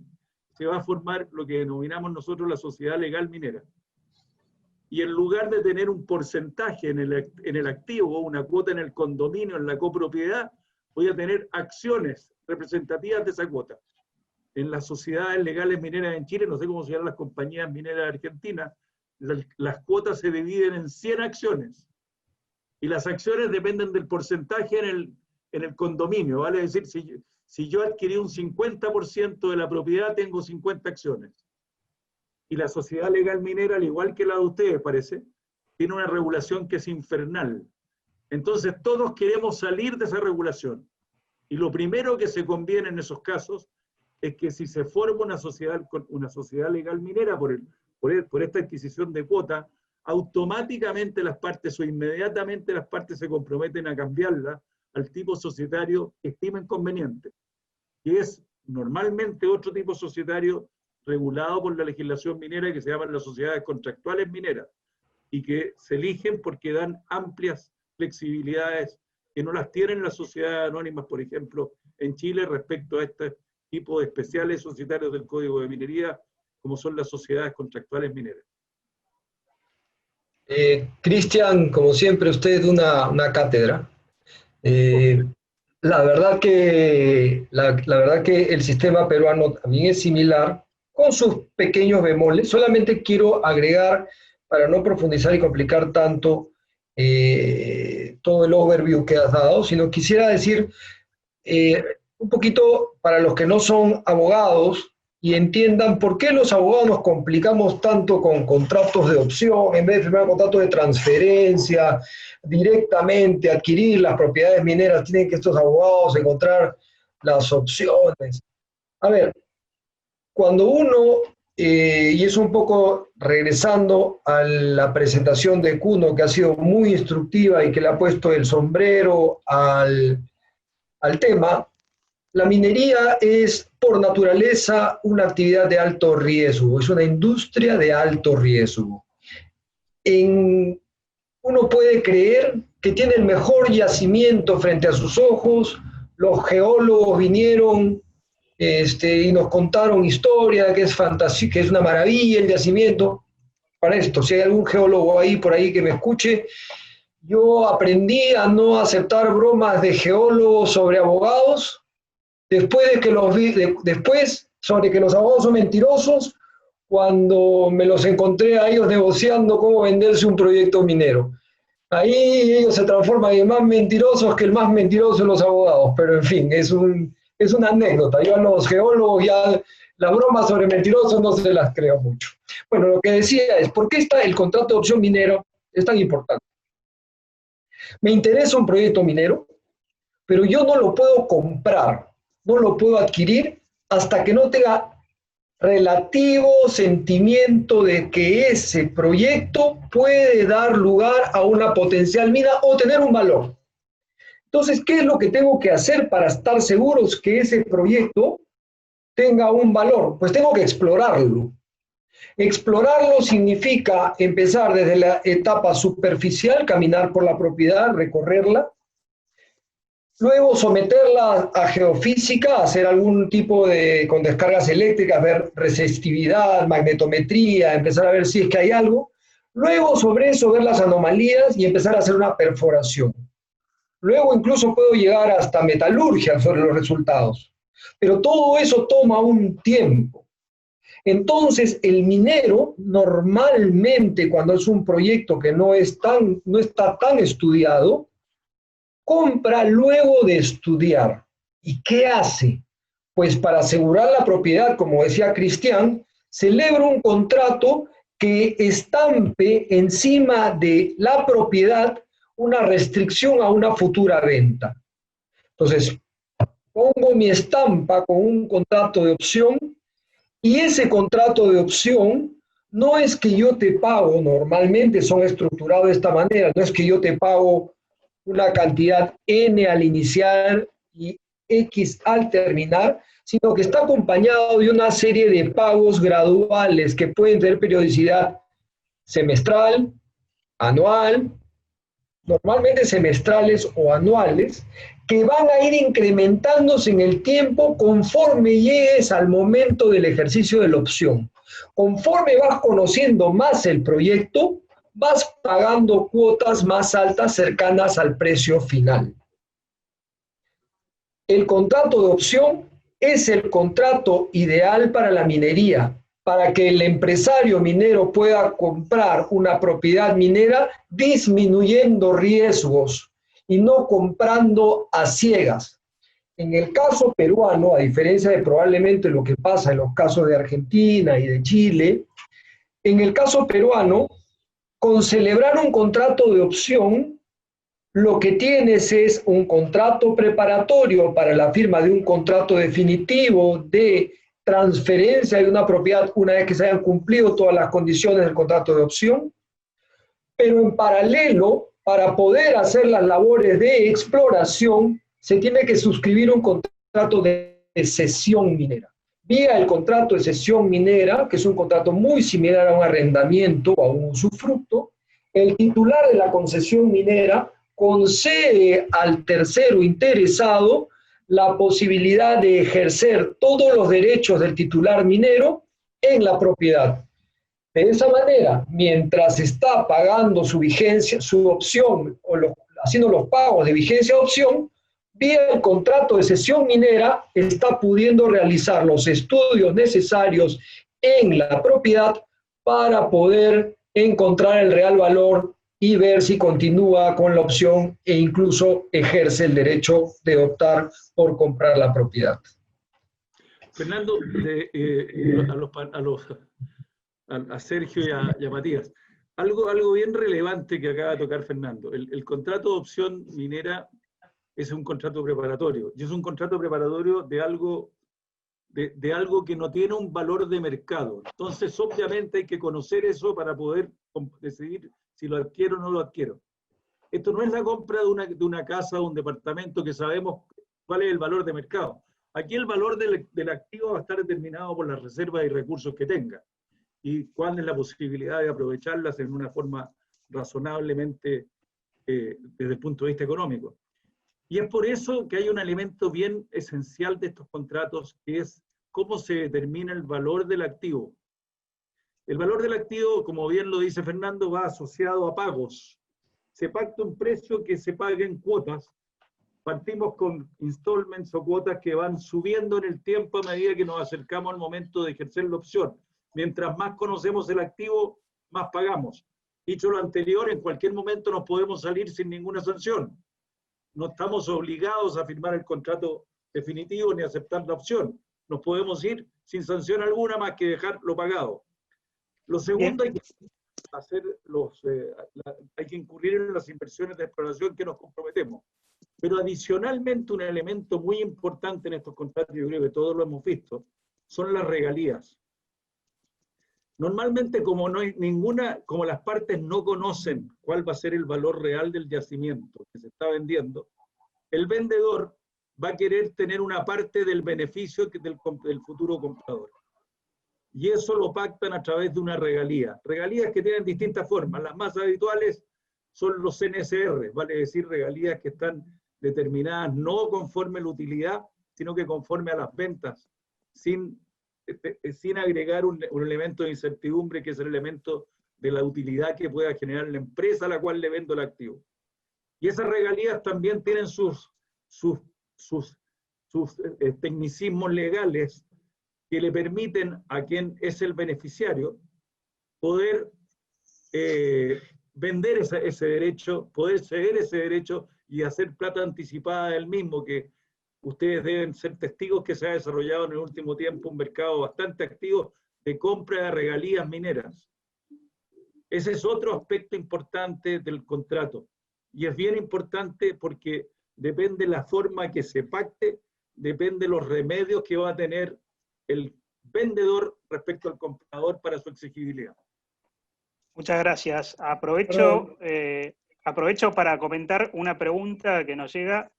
se va a formar lo que denominamos nosotros la sociedad legal minera. Y en lugar de tener un porcentaje en el activo, una cuota en el condominio, en la copropiedad, voy a tener acciones representativas de esa cuota. En las sociedades legales mineras en Chile, no sé cómo se llaman las compañías mineras de Argentina, las cuotas se dividen en 100 acciones. Y las acciones dependen del porcentaje en el condominio, ¿vale? Es decir, si yo adquirí un 50% de la propiedad, tengo 50 acciones. Y la sociedad legal minera, al igual que la de ustedes, parece, tiene una regulación que es infernal. Entonces, todos queremos salir de esa regulación. Y lo primero que se conviene en esos casos es que si se forma una sociedad legal minera por esta adquisición de cuota, automáticamente las partes o inmediatamente las partes se comprometen a cambiarla al tipo societario que estimen conveniente, que es normalmente otro tipo societario regulado por la legislación minera que se llaman las sociedades contractuales mineras y que se eligen porque dan amplias flexibilidades que no las tienen las sociedades anónimas, por ejemplo, en Chile respecto a este tipo de especiales societarios del Código de Minería, como son las sociedades contractuales mineras. Cristian, como siempre, usted una cátedra. La verdad que el sistema peruano también es similar, con sus pequeños bemoles. Solamente quiero agregar, para no profundizar y complicar tanto todo el overview que has dado, sino quisiera decir un poquito para los que no son abogados y entiendan por qué los abogados nos complicamos tanto con contratos de opción, en vez de firmar contratos de transferencia, directamente adquirir las propiedades mineras, tienen que estos abogados encontrar las opciones. A ver, cuando uno, y es un poco regresando a la presentación de Kuno, que ha sido muy instructiva y que le ha puesto el sombrero al tema, la minería es por naturaleza una actividad de alto riesgo, es una industria de alto riesgo. Uno puede creer que tiene el mejor yacimiento frente a sus ojos, los geólogos vinieron y nos contaron historia, que es fantasía, que es una maravilla el yacimiento. Para esto, si hay algún geólogo ahí por ahí que me escuche, yo aprendí a no aceptar bromas de geólogos sobre abogados, después de que sobre que los abogados son mentirosos, cuando me los encontré a ellos negociando cómo venderse un proyecto minero. Ahí ellos se transforman en más mentirosos que el más mentiroso de los abogados, pero en fin, es una anécdota. Yo a los geólogos ya las bromas sobre mentirosos no se las creo mucho. Bueno, lo que decía es, ¿por qué el contrato de opción minero es tan importante? Me interesa un proyecto minero, pero yo no lo puedo comprar, no lo puedo adquirir hasta que no tenga relativo sentimiento de que ese proyecto puede dar lugar a una potencial mina o tener un valor. Entonces, ¿qué es lo que tengo que hacer para estar seguros que ese proyecto tenga un valor? Pues tengo que explorarlo. Explorarlo significa empezar desde la etapa superficial, caminar por la propiedad, recorrerla, luego someterla a geofísica, hacer algún tipo con descargas eléctricas, ver resistividad, magnetometría, empezar a ver si es que hay algo, luego sobre eso ver las anomalías y empezar a hacer una perforación. Luego incluso puedo llegar hasta metalurgia sobre los resultados, pero todo eso toma un tiempo. Entonces, el minero normalmente, cuando es un proyecto que no está tan estudiado, compra luego de estudiar. ¿Y qué hace? Pues para asegurar la propiedad, como decía Cristian, celebra un contrato que estampe encima de la propiedad una restricción a una futura venta. Entonces, pongo mi estampa con un contrato de opción. Y ese contrato de opción no es que yo te pago, normalmente son estructurados de esta manera, no es que yo te pago una cantidad N al iniciar y X al terminar, sino que está acompañado de una serie de pagos graduales que pueden tener periodicidad semestral, anual, normalmente semestrales o anuales, que van a ir incrementándose en el tiempo conforme llegues al momento del ejercicio de la opción. Conforme vas conociendo más el proyecto, vas pagando cuotas más altas cercanas al precio final. El contrato de opción es el contrato ideal para la minería, para que el empresario minero pueda comprar una propiedad minera disminuyendo riesgos y no comprando a ciegas. En el caso peruano, a diferencia de probablemente lo que pasa en los casos de Argentina y de Chile, en el caso peruano, con celebrar un contrato de opción, lo que tienes es un contrato preparatorio para la firma de un contrato definitivo de transferencia de una propiedad una vez que se hayan cumplido todas las condiciones del contrato de opción, pero en paralelo, para poder hacer las labores de exploración, se tiene que suscribir un contrato de cesión minera. Vía el contrato de cesión minera, que es un contrato muy similar a un arrendamiento o a un usufructo, el titular de la concesión minera concede al tercero interesado la posibilidad de ejercer todos los derechos del titular minero en la propiedad. De esa manera, mientras está pagando su vigencia, su opción, o haciendo los pagos de vigencia de opción, vía el contrato de cesión minera, está pudiendo realizar los estudios necesarios en la propiedad para poder encontrar el real valor y ver si continúa con la opción e incluso ejerce el derecho de optar por comprar la propiedad. Fernando, a Sergio y a Matías, algo bien relevante que acaba de tocar Fernando. El contrato de opción minera es un contrato preparatorio, y es un contrato preparatorio de algo que no tiene un valor de mercado. Entonces, obviamente hay que conocer eso para poder decidir si lo adquiero o no lo adquiero. Esto no es la compra de una casa o un departamento que sabemos cuál es el valor de mercado. Aquí el valor del activo va a estar determinado por las reservas y recursos que tenga y cuál es la posibilidad de aprovecharlas en una forma razonablemente desde el punto de vista económico. Y es por eso que hay un elemento bien esencial de estos contratos, que es cómo se determina el valor del activo. El valor del activo, como bien lo dice Fernando, va asociado a pagos. Se pacta un precio que se pague en cuotas. Partimos con installments o cuotas que van subiendo en el tiempo a medida que nos acercamos al momento de ejercer la opción. Mientras más conocemos el activo, más pagamos. Dicho lo anterior, en cualquier momento nos podemos salir sin ninguna sanción. No estamos obligados a firmar el contrato definitivo ni a aceptar la opción. Nos podemos ir sin sanción alguna más que dejarlo pagado. Lo segundo, hay que incurrir en las inversiones de exploración que nos comprometemos. Pero adicionalmente, un elemento muy importante en estos contratos, yo creo que todos lo hemos visto, son las regalías. Normalmente, como las partes no conocen cuál va a ser el valor real del yacimiento que se está vendiendo, el vendedor va a querer tener una parte del beneficio del futuro comprador. Y eso lo pactan a través de una regalía. Regalías que tienen distintas formas. Las más habituales son los NSR, vale decir, regalías que están determinadas no conforme a la utilidad, sino que conforme a las ventas, sin agregar un elemento de incertidumbre, que es el elemento de la utilidad que pueda generar la empresa a la cual le vendo el activo. Y esas regalías también tienen sus tecnicismos legales que le permiten a quien es el beneficiario poder vender ese derecho, poder ceder ese derecho y hacer plata anticipada del mismo, que ustedes deben ser testigos que se ha desarrollado en el último tiempo un mercado bastante activo de compra de regalías mineras. Ese es otro aspecto importante del contrato. Y es bien importante porque depende de la forma que se pacte, depende de los remedios que va a tener el vendedor respecto al comprador para su exigibilidad. Muchas gracias. Aprovecho para comentar una pregunta que nos llega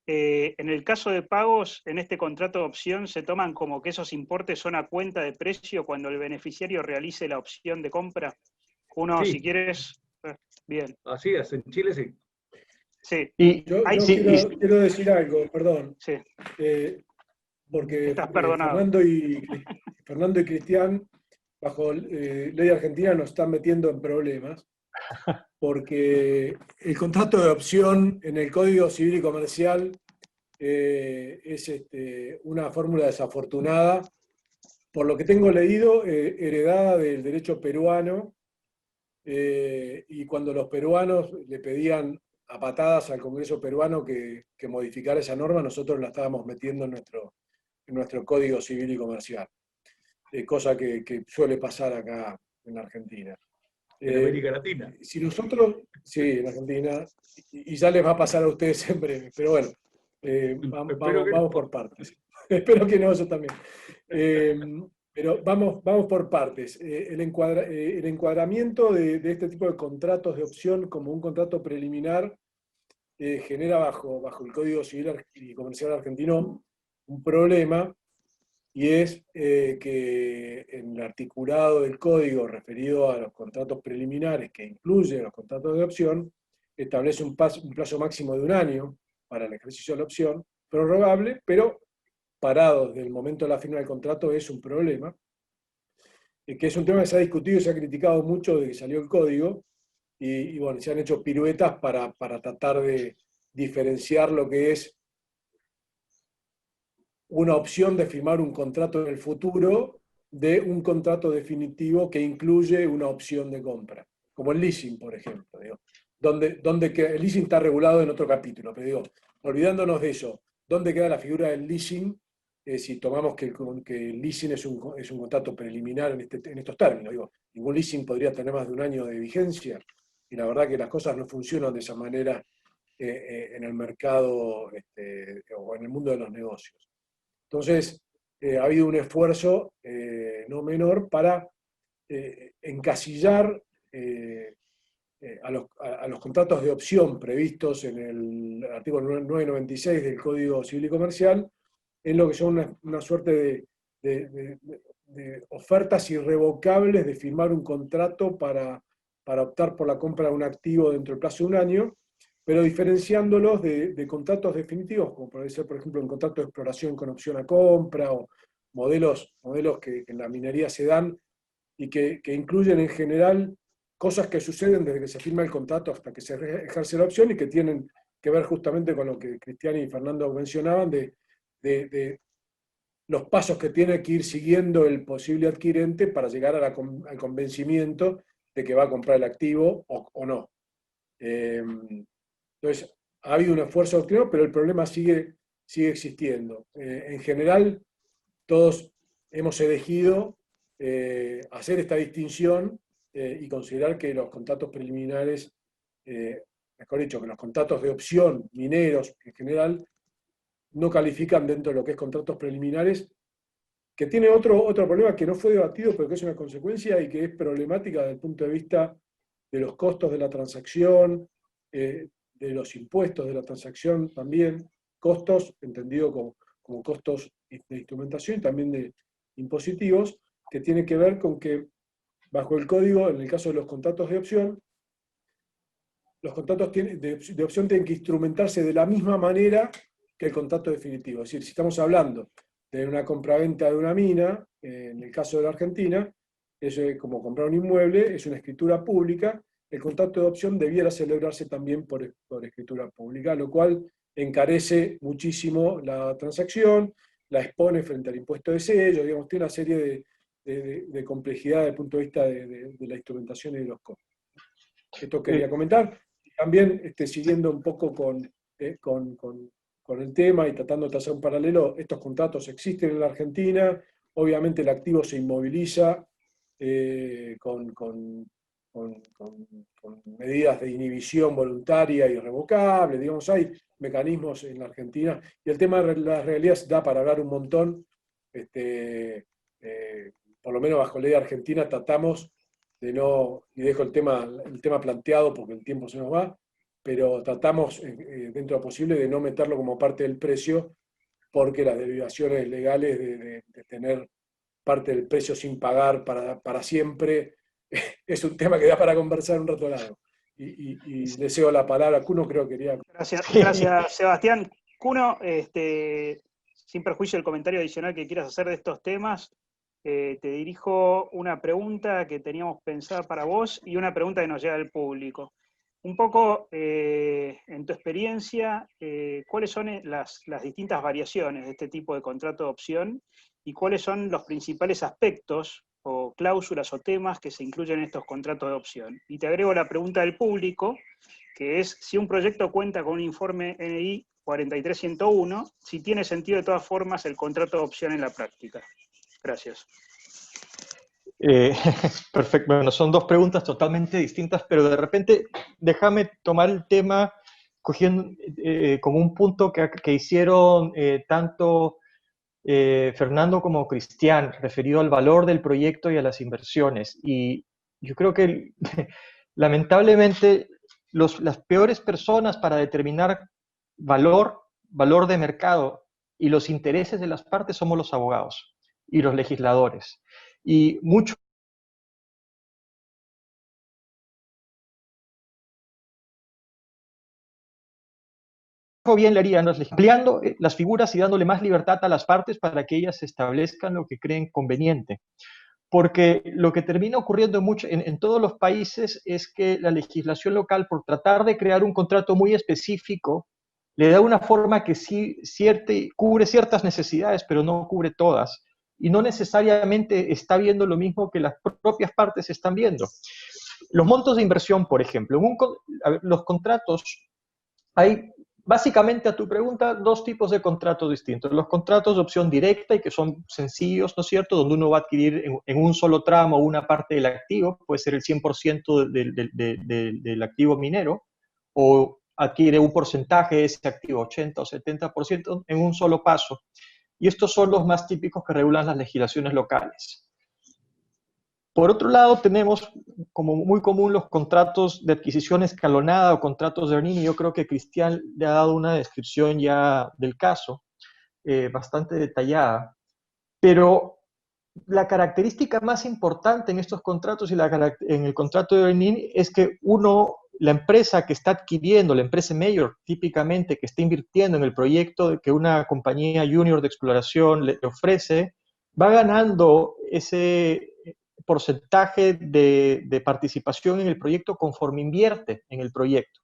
En el caso de pagos, en este contrato de opción se toman como que esos importes son a cuenta de precio cuando el beneficiario realice la opción de compra. Uno, Sí. si quieres, bien. Así es, en Chile sí. Sí, Yo Sí, quiero decir algo, perdón, sí, porque estás perdonado. Fernando y Cristian, bajo ley argentina, nos están metiendo en problemas, porque el contrato de opción en el Código Civil y Comercial es una fórmula desafortunada, por lo que tengo leído, heredada del derecho peruano, y cuando los peruanos le pedían a patadas al Congreso peruano que modificara esa norma, nosotros la estábamos metiendo en nuestro Código Civil y Comercial, cosa que suele pasar acá en Argentina. En América Latina. Si nosotros, sí, en Argentina, y ya les va a pasar a ustedes en breve, pero bueno, Espero que vamos no. por partes. Espero que no, yo también. Pero vamos por partes. El encuadramiento de este tipo de contratos de opción como un contrato preliminar genera bajo el Código Civil y Comercial argentino un problema, y es que en el articulado del código referido a los contratos preliminares, que incluye los contratos de opción, establece un plazo máximo de 1 año para el ejercicio de la opción, prorrogable, pero parado desde el momento de la firma del contrato es un problema, que es un tema que se ha discutido y se ha criticado mucho desde que salió el código, y bueno, se han hecho piruetas para tratar de diferenciar lo que es una opción de firmar un contrato en el futuro de un contrato definitivo que incluye una opción de compra, como el leasing, por ejemplo, digo, donde que el leasing está regulado en otro capítulo, pero digo, olvidándonos de eso, ¿dónde queda la figura del leasing si tomamos que el leasing es un contrato preliminar en estos términos? Digo, ningún leasing podría tener más de 1 año de vigencia, y la verdad que las cosas no funcionan de esa manera en el mercado o en el mundo de los negocios. Entonces, ha habido un esfuerzo no menor para encasillar a los contratos de opción previstos en el artículo 996 del Código Civil y Comercial en lo que son una suerte de ofertas irrevocables de firmar un contrato para optar por la compra de un activo dentro del plazo de 1 año, pero diferenciándolos de contratos definitivos, como puede ser, por ejemplo, un contrato de exploración con opción a compra, o modelos que en la minería se dan y que incluyen en general cosas que suceden desde que se firma el contrato hasta que se ejerce la opción, y que tienen que ver justamente con lo que Cristian y Fernando mencionaban, de los pasos que tiene que ir siguiendo el posible adquirente para llegar al convencimiento de que va a comprar el activo o no. Entonces, ha habido un esfuerzo doctrinal, pero el problema sigue existiendo. En general, todos hemos elegido hacer esta distinción y considerar que los contratos preliminares, mejor dicho, que los contratos de opción mineros en general, no califican dentro de lo que es contratos preliminares, que tiene otro problema que no fue debatido, pero que es una consecuencia y que es problemática desde el punto de vista de los costos de la transacción, de los impuestos de la transacción también, costos entendido como costos de instrumentación y también de impositivos, que tiene que ver con que bajo el código, en el caso de los contratos de opción, los contratos de opción tienen que instrumentarse de la misma manera que el contrato definitivo. Es decir, si estamos hablando de una compraventa de una mina, en el caso de la Argentina, eso es como comprar un inmueble, es una escritura pública, el contrato de opción debiera celebrarse también por escritura pública, lo cual encarece muchísimo la transacción, la expone frente al impuesto de sello, digamos, tiene una serie de complejidad desde el punto de vista de la instrumentación y de los costos. Esto quería comentar. También siguiendo un poco con el tema y tratando de trazar un paralelo, estos contratos existen en la Argentina, obviamente el activo se inmoviliza con medidas de inhibición voluntaria y irrevocable, digamos, hay mecanismos en la Argentina, y el tema de las regalías da para hablar un montón, por lo menos bajo ley argentina tratamos de no, y dejo el tema planteado porque el tiempo se nos va, pero tratamos, dentro de lo posible, de no meterlo como parte del precio, porque las derivaciones legales de tener parte del precio sin pagar para siempre es un tema que da para conversar un rato largo. Y le cedo la palabra a Cuno, creo que quería... Gracias, Sebastián. Cuno, sin perjuicio del comentario adicional que quieras hacer de estos temas, te dirijo una pregunta que teníamos pensada para vos y una pregunta que nos llega del público. Un poco, en tu experiencia, ¿cuáles son las distintas variaciones de este tipo de contrato de opción y cuáles son los principales aspectos o cláusulas o temas que se incluyen en estos contratos de opción? Y te agrego la pregunta del público, que es si un proyecto cuenta con un informe NI 43101, si tiene sentido de todas formas el contrato de opción en la práctica. Gracias. Perfecto. Bueno, son dos preguntas totalmente distintas, pero de repente déjame tomar el tema cogiendo como un punto que hicieron tanto Fernando como Cristian, referido al valor del proyecto y a las inversiones. Y yo creo que lamentablemente las peores personas para determinar valor de mercado y los intereses de las partes somos los abogados y los legisladores. Y mucho bien le harían ampliando las figuras y dándole más libertad a las partes para que ellas establezcan lo que creen conveniente. Porque lo que termina ocurriendo en todos los países es que la legislación local, por tratar de crear un contrato muy específico, le da una forma que sí cubre ciertas necesidades, pero no cubre todas. Y no necesariamente está viendo lo mismo que las propias partes están viendo. Los montos de inversión, por ejemplo, los contratos, hay básicamente, a tu pregunta, dos tipos de contratos distintos. Los contratos de opción directa y que son sencillos, ¿no es cierto?, donde uno va a adquirir en un solo tramo una parte del activo, puede ser el 100% del activo minero, o adquiere un porcentaje de ese activo, 80 o 70%, en un solo paso. Y estos son los más típicos que regulan las legislaciones locales. Por otro lado, tenemos como muy común los contratos de adquisición escalonada o contratos de earn-in, y yo creo que Cristian le ha dado una descripción ya del caso, bastante detallada. Pero la característica más importante en estos contratos y en el contrato de earn-in es que la empresa que está adquiriendo, la empresa mayor típicamente que está invirtiendo en el proyecto que una compañía junior de exploración le ofrece, va ganando ese porcentaje de participación en el proyecto conforme invierte en el proyecto.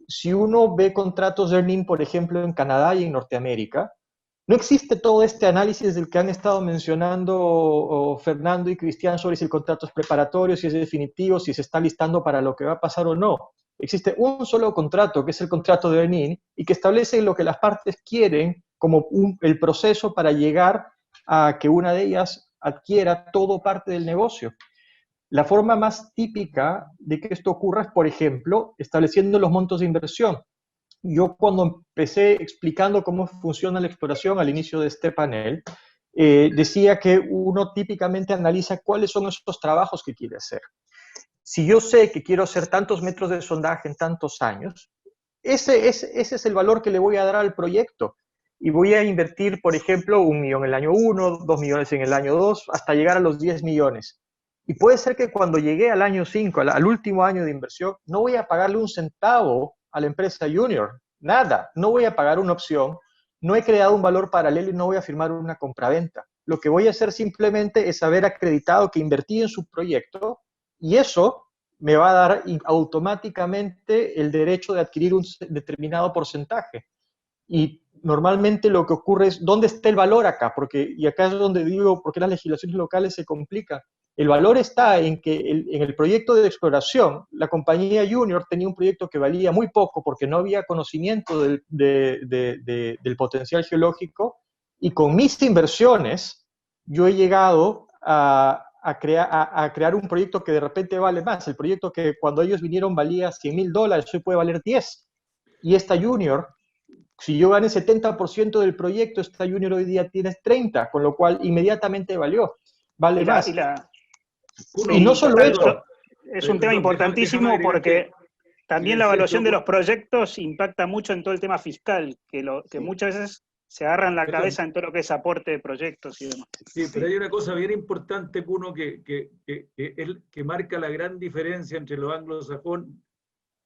Si uno ve contratos de earn-in, por ejemplo, en Canadá y en Norteamérica, no existe todo este análisis del que han estado mencionando Fernando y Cristian sobre si el contrato es preparatorio, si es definitivo, si se está listando para lo que va a pasar o no. Existe un solo contrato, que es el contrato de earn-in, y que establece lo que las partes quieren como el proceso para llegar a que una de ellas adquiera todo parte del negocio. La forma más típica de que esto ocurra es, por ejemplo, estableciendo los montos de inversión. Yo cuando empecé explicando cómo funciona la exploración al inicio de este panel, decía que uno típicamente analiza cuáles son esos trabajos que quiere hacer. Si yo sé que quiero hacer tantos metros de sondaje en tantos años, ese es el valor que le voy a dar al proyecto. Y voy a invertir, por ejemplo, 1 millón en el año 1, 2 millones en el año 2, hasta llegar a los 10 millones. Y puede ser que cuando llegue al año 5, al último año de inversión, no voy a pagarle un centavo a la empresa junior, nada, no voy a pagar una opción, no he creado un valor paralelo y no voy a firmar una compraventa. Lo que voy a hacer simplemente es haber acreditado que invertí en su proyecto y eso me va a dar automáticamente el derecho de adquirir un determinado porcentaje. Y normalmente lo que ocurre es, ¿dónde está el valor acá? Y acá es donde digo, ¿por qué las legislaciones locales se complican? El valor está en que en el proyecto de exploración, la compañía junior tenía un proyecto que valía muy poco porque no había conocimiento del potencial geológico, y con mis inversiones yo he llegado a crear un proyecto que de repente vale más. El proyecto que cuando ellos vinieron valía $100,000, hoy puede valer 10. Y esta junior, si yo gané 70% del proyecto, esta junior hoy día tiene 30, con lo cual inmediatamente vale más. Y no solo eso. Es un tema importantísimo porque También la evaluación de los proyectos impacta mucho en todo el tema fiscal, que muchas veces se agarran la cabeza en todo lo que es aporte de proyectos y demás. Sí, pero hay una cosa bien importante, Kuno, que marca la gran diferencia entre los anglosajón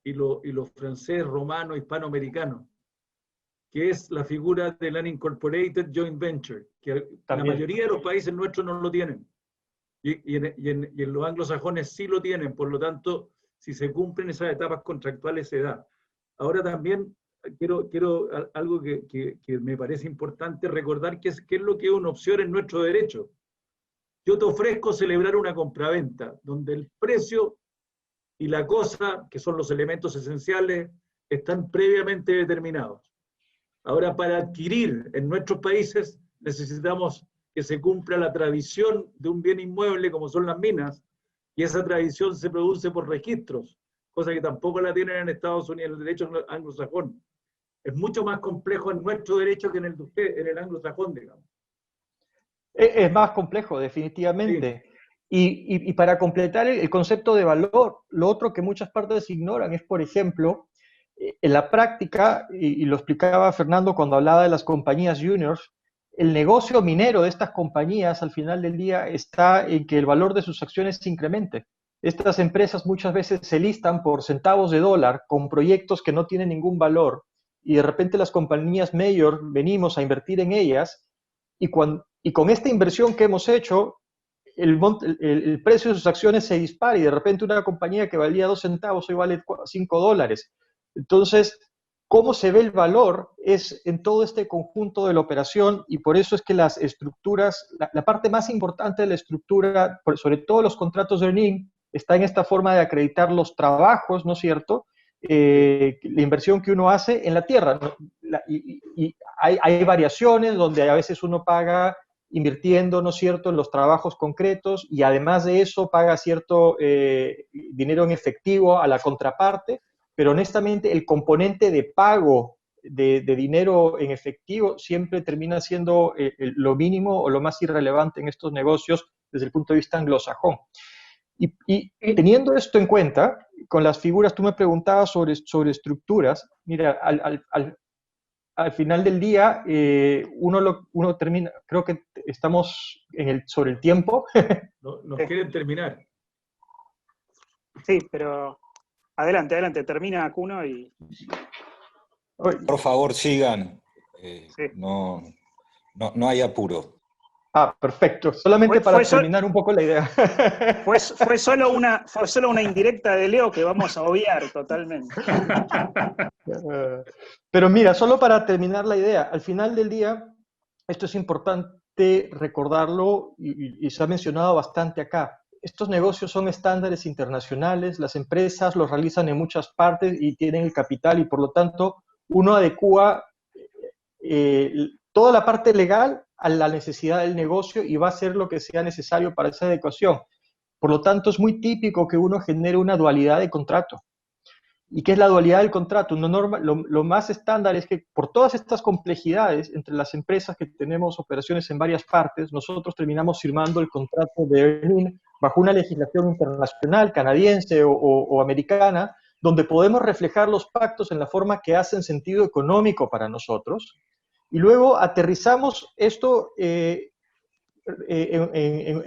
y los francés, romano, hispanoamericanos, que es la figura del Unincorporated Joint Venture, que la mayoría de los países nuestros no lo tienen. Y en los anglosajones sí lo tienen, por lo tanto, si se cumplen esas etapas contractuales se da. Ahora también quiero algo que me parece importante recordar, que es lo que es una opción en nuestro derecho. Yo te ofrezco celebrar una compraventa, donde el precio y la cosa, que son los elementos esenciales, están previamente determinados. Ahora, para adquirir en nuestros países, necesitamos que se cumpla la tradición de un bien inmueble, como son las minas, y esa tradición se produce por registros, cosa que tampoco la tienen en Estados Unidos, en el derecho anglosajón. Es mucho más complejo en nuestro derecho que en el de usted, en el anglosajón, digamos. Es más complejo, definitivamente. Sí. Y para completar el concepto de valor, lo otro que muchas partes ignoran es, por ejemplo, en la práctica, y lo explicaba Fernando cuando hablaba de las compañías juniors, el negocio minero de estas compañías al final del día está en que el valor de sus acciones se incremente. Estas empresas muchas veces se listan por centavos de dólar con proyectos que no tienen ningún valor, y de repente las compañías mayor venimos a invertir en ellas, y con esta inversión que hemos hecho, el precio de sus acciones se dispara, y de repente una compañía que valía 2 centavos hoy vale $5. Entonces, cómo se ve el valor es en todo este conjunto de la operación, y por eso es que las estructuras, la parte más importante de la estructura, sobre todo los contratos de earning, está en esta forma de acreditar los trabajos, ¿no es cierto?, la inversión que uno hace en la tierra, ¿no? Y hay variaciones donde a veces uno paga invirtiendo, ¿no es cierto?, en los trabajos concretos, y además de eso paga cierto dinero en efectivo a la contraparte, pero honestamente el componente de pago de dinero en efectivo siempre termina siendo lo mínimo o lo más irrelevante en estos negocios desde el punto de vista anglosajón. Y teniendo esto en cuenta, con las figuras, tú me preguntabas sobre estructuras. Mira, al final del día, uno termina, creo que estamos sobre el tiempo. Nos quieren terminar. Sí, pero adelante, termina Kuno y... Por favor, sigan. Sí. No hay apuro. Ah, perfecto. Solamente para terminar un poco la idea. Fue solo una indirecta de Leo que vamos a obviar totalmente. Pero mira, solo para terminar la idea, al final del día, esto es importante recordarlo y se ha mencionado bastante acá. Estos negocios son estándares internacionales, las empresas los realizan en muchas partes y tienen el capital, y por lo tanto uno adecúa toda la parte legal a la necesidad del negocio y va a hacer lo que sea necesario para esa adecuación. Por lo tanto, es muy típico que uno genere una dualidad de contrato. ¿Y qué es la dualidad del contrato? Lo más estándar es que por todas estas complejidades entre las empresas que tenemos operaciones en varias partes, nosotros terminamos firmando el contrato de earning bajo una legislación internacional, canadiense o americana, donde podemos reflejar los pactos en la forma que hacen sentido económico para nosotros. Y luego aterrizamos esto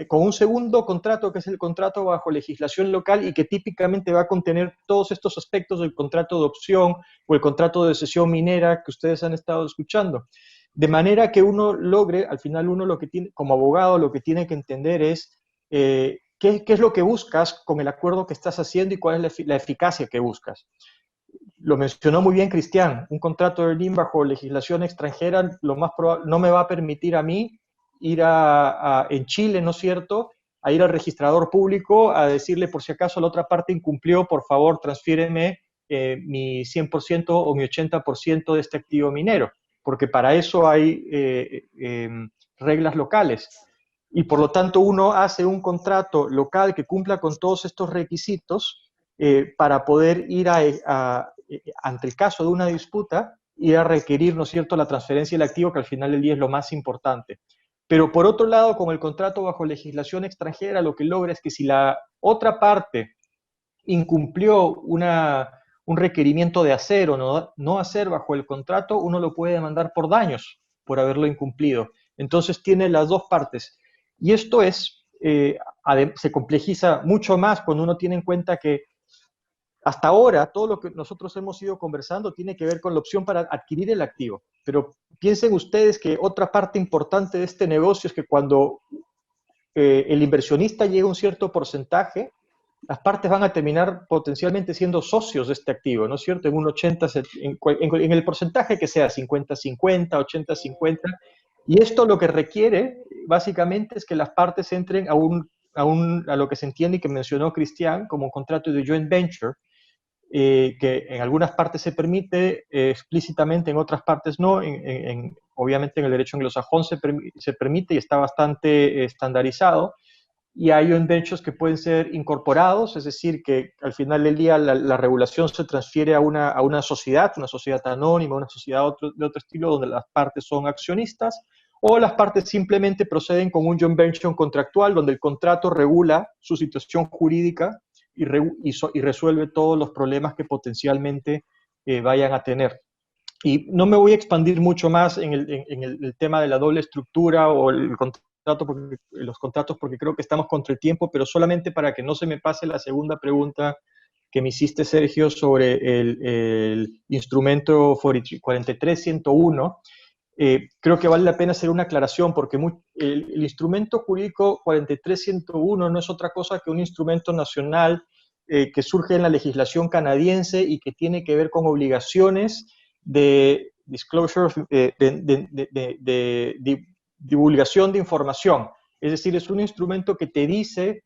con un segundo contrato, que es el contrato bajo legislación local, y que típicamente va a contener todos estos aspectos del contrato de opción o el contrato de cesión minera que ustedes han estado escuchando. De manera que uno logre, al final uno lo que tiene, como abogado, lo que tiene que entender es qué es lo que buscas con el acuerdo que estás haciendo y cuál es la eficacia que buscas. Lo mencionó muy bien Cristian, un contrato de earning bajo legislación extranjera lo más probable, no me va a permitir a mí ir en Chile, ¿no es cierto?, a ir al registrador público a decirle, por si acaso la otra parte incumplió, por favor transfiéreme mi 100% o mi 80% de este activo minero, porque para eso hay reglas locales. Y por lo tanto uno hace un contrato local que cumpla con todos estos requisitos para poder ir ante el caso de una disputa, ir a requerir, ¿no es cierto?, la transferencia del activo, que al final del día es lo más importante. Pero por otro lado, con el contrato bajo legislación extranjera, lo que logra es que si la otra parte incumplió una un requerimiento de hacer o no hacer bajo el contrato, uno lo puede demandar por daños por haberlo incumplido. Entonces tiene las dos partes. Y esto se complejiza mucho más cuando uno tiene en cuenta que hasta ahora todo lo que nosotros hemos ido conversando tiene que ver con la opción para adquirir el activo. Pero piensen ustedes que otra parte importante de este negocio es que cuando el inversionista llega a un cierto porcentaje, las partes van a terminar potencialmente siendo socios de este activo, ¿no es cierto? En un 80, en el porcentaje que sea, 50-50, 80-50, y esto lo que requiere, básicamente, es que las partes entren a lo que se entiende y que mencionó Cristian como un contrato de joint venture, que en algunas partes se permite explícitamente, en otras partes no, obviamente en el derecho anglosajón se permite y está bastante estandarizado, y hay joint ventures que pueden ser incorporados, es decir, que al final del día la regulación se transfiere a una sociedad anónima, una sociedad de otro estilo, donde las partes son accionistas, o las partes simplemente proceden con un joint venture contractual, donde el contrato regula su situación jurídica y resuelve todos los problemas que potencialmente vayan a tener. Y no me voy a expandir mucho más en el tema de la doble estructura o los contratos, porque creo que estamos contra el tiempo, pero solamente para que no se me pase la segunda pregunta que me hiciste, Sergio, sobre el instrumento 43101. Creo que vale la pena hacer una aclaración, porque el instrumento jurídico 43101 no es otra cosa que un instrumento nacional que surge en la legislación canadiense y que tiene que ver con obligaciones de disclosure, de divulgación de información. Es decir, es un instrumento que te dice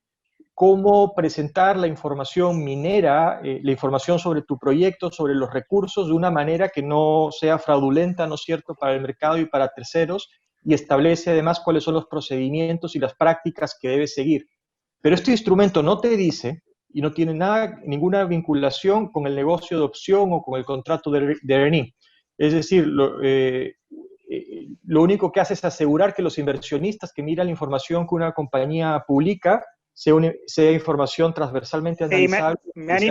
cómo presentar la información minera, la información sobre tu proyecto, sobre los recursos, de una manera que no sea fraudulenta, ¿no es cierto?, para el mercado y para terceros, y establece además cuáles son los procedimientos y las prácticas que debes seguir. Pero este instrumento no te dice, y no tiene ninguna vinculación con el negocio de opción o con el contrato de earning. Es decir, lo único que hace es asegurar que los inversionistas que miran la información que una compañía publica sea información transversalmente analizable. Sí,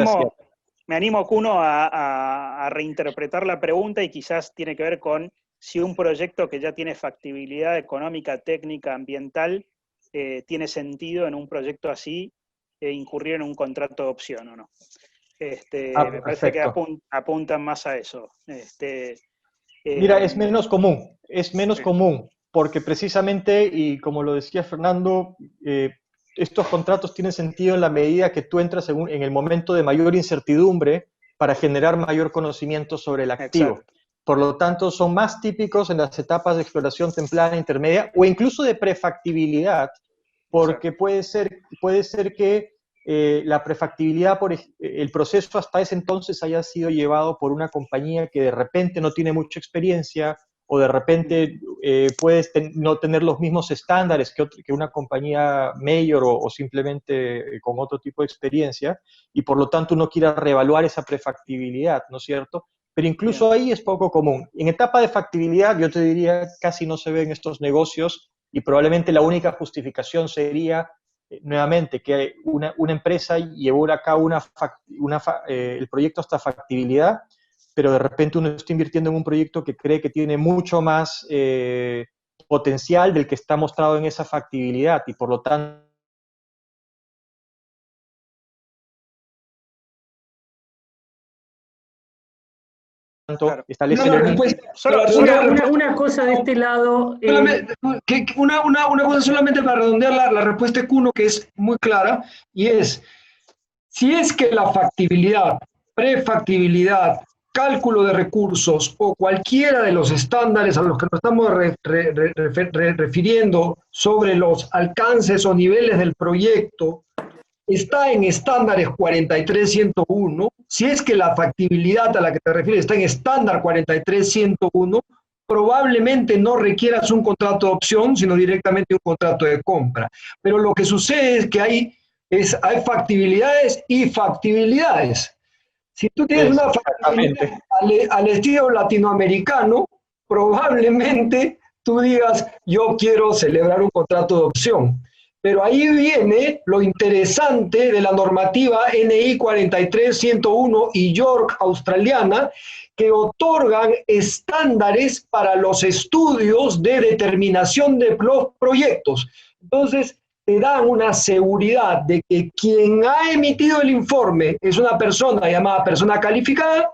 me animo, Kuno, a reinterpretar la pregunta, y quizás tiene que ver con si un proyecto que ya tiene factibilidad económica, técnica, ambiental, tiene sentido en un proyecto así incurrir en un contrato de opción o no. Me parece que apuntan más a eso. Mira, es menos común, porque precisamente, y como lo decía Fernando, estos contratos tienen sentido en la medida que tú entras en el momento de mayor incertidumbre para generar mayor conocimiento sobre el activo. Exacto. Por lo tanto, son más típicos en las etapas de exploración temprana, intermedia, o incluso de prefactibilidad, porque puede ser que la prefactibilidad, el proceso hasta ese entonces haya sido llevado por una compañía que de repente no tiene mucha experiencia, o de repente puedes no tener los mismos estándares que una compañía mayor o simplemente con otro tipo de experiencia, y por lo tanto uno quiera reevaluar esa prefactibilidad, ¿no es cierto? Pero incluso ahí es poco común. En etapa de factibilidad, yo te diría, casi no se ven estos negocios, y probablemente la única justificación sería, nuevamente, que una empresa llevó a cabo el proyecto hasta factibilidad, pero de repente uno está invirtiendo en un proyecto que cree que tiene mucho más potencial del que está mostrado en esa factibilidad, y por lo tanto claro. establece una cosa de este lado. Una cosa solamente para redondear la respuesta de Kuno, que es muy clara, y es: si es que la factibilidad, prefactibilidad, cálculo de recursos o cualquiera de los estándares a los que nos estamos refiriendo sobre los alcances o niveles del proyecto está en estándares 43101, si es que la factibilidad a la que te refieres está en estándar 43101, probablemente no requieras un contrato de opción, sino directamente un contrato de compra. Pero lo que sucede es que hay factibilidades y factibilidades. Si tú tienes una factibilidad al estilo latinoamericano, probablemente tú digas, yo quiero celebrar un contrato de opción. Pero ahí viene lo interesante de la normativa NI 43101 y York australiana, que otorgan estándares para los estudios de determinación de los proyectos. Entonces, te dan una seguridad de que quien ha emitido el informe es una persona llamada persona calificada,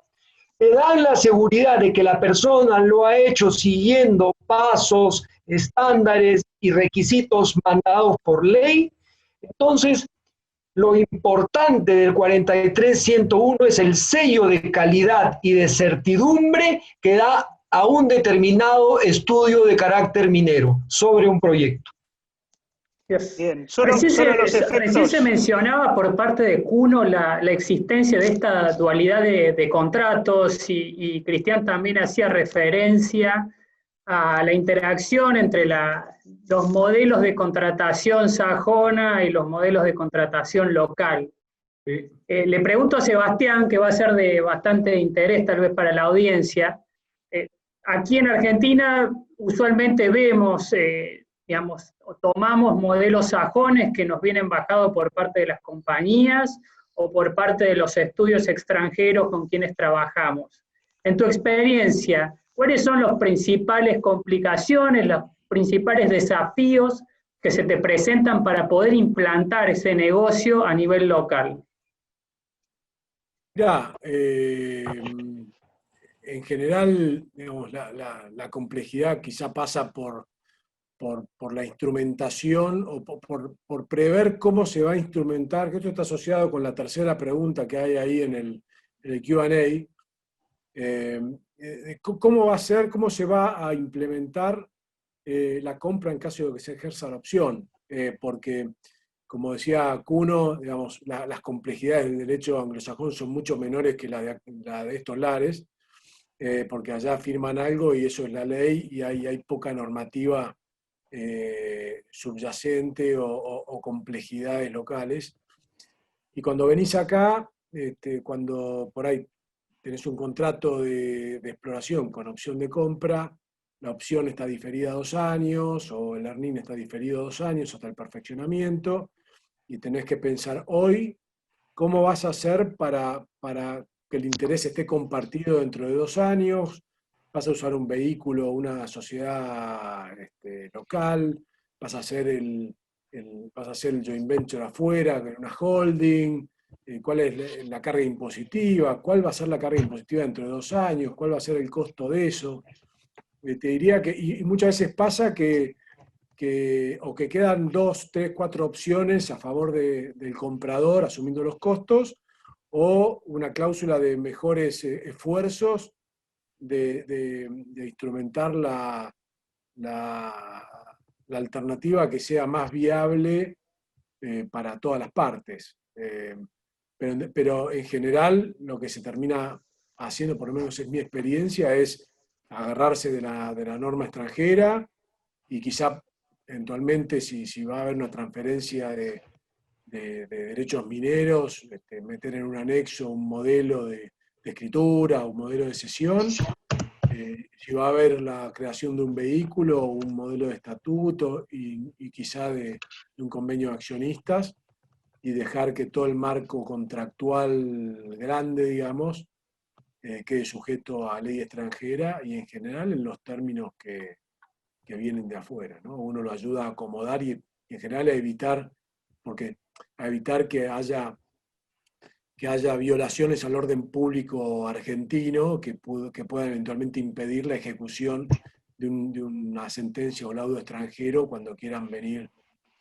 te dan la seguridad de que la persona lo ha hecho siguiendo pasos, estándares y requisitos mandados por ley. Entonces, lo importante del 43101 es el sello de calidad y de certidumbre que da a un determinado estudio de carácter minero sobre un proyecto. Bien, Recién efectos. se mencionaba por parte de Cuno la existencia de esta dualidad de contratos y Cristian también hacía referencia a la interacción entre los modelos de contratación sajona y los modelos de contratación local. Sí. Le pregunto a Sebastián, que va a ser de bastante interés tal vez para la audiencia, aquí en Argentina usualmente vemos, digamos, tomamos modelos sajones que nos vienen bajados por parte de las compañías o por parte de los estudios extranjeros con quienes trabajamos. En tu experiencia, ¿cuáles son las principales complicaciones, los principales desafíos que se te presentan para poder implantar ese negocio a nivel local? Ya, en general, digamos, la complejidad quizá pasa por la instrumentación o por prever cómo se va a instrumentar, que esto está asociado con la tercera pregunta que hay ahí en el Q&A, cómo va a ser, cómo se va a implementar la compra en caso de que se ejerza la opción, porque como decía Cuno, digamos, las complejidades del derecho anglosajón son mucho menores que la de estos lares, porque allá firman algo y eso es la ley y hay poca normativa subyacente o complejidades locales. Y cuando venís acá, cuando por ahí tenés un contrato de exploración con opción de compra, la opción está diferida 2 años, o el earning está diferido 2 años hasta el perfeccionamiento, y tenés que pensar hoy cómo vas a hacer para que el interés esté compartido dentro de 2 años. Vas a usar un vehículo, una sociedad local, vas a hacer el joint venture afuera, una holding, cuál es la carga impositiva, cuál va a ser la carga impositiva dentro de 2 años, cuál va a ser el costo de eso. Te diría que, y muchas veces pasa que quedan 2, 3, 4 opciones a favor del comprador asumiendo los costos, o una cláusula de mejores esfuerzos de instrumentar la alternativa que sea más viable para todas las partes. Pero en general lo que se termina haciendo, por lo menos es mi experiencia, es agarrarse de la norma extranjera y quizá eventualmente si va a haber una transferencia de derechos mineros, meter en un anexo un modelo de escritura, un modelo de cesión, si va a haber la creación de un vehículo, un modelo de estatuto y quizá de un convenio de accionistas, y dejar que todo el marco contractual grande, digamos, quede sujeto a ley extranjera y en general en los términos que vienen de afuera, ¿no? Uno lo ayuda a acomodar y en general a evitar que haya violaciones al orden público argentino que puedan eventualmente impedir la ejecución de una sentencia o laudo extranjero cuando quieran venir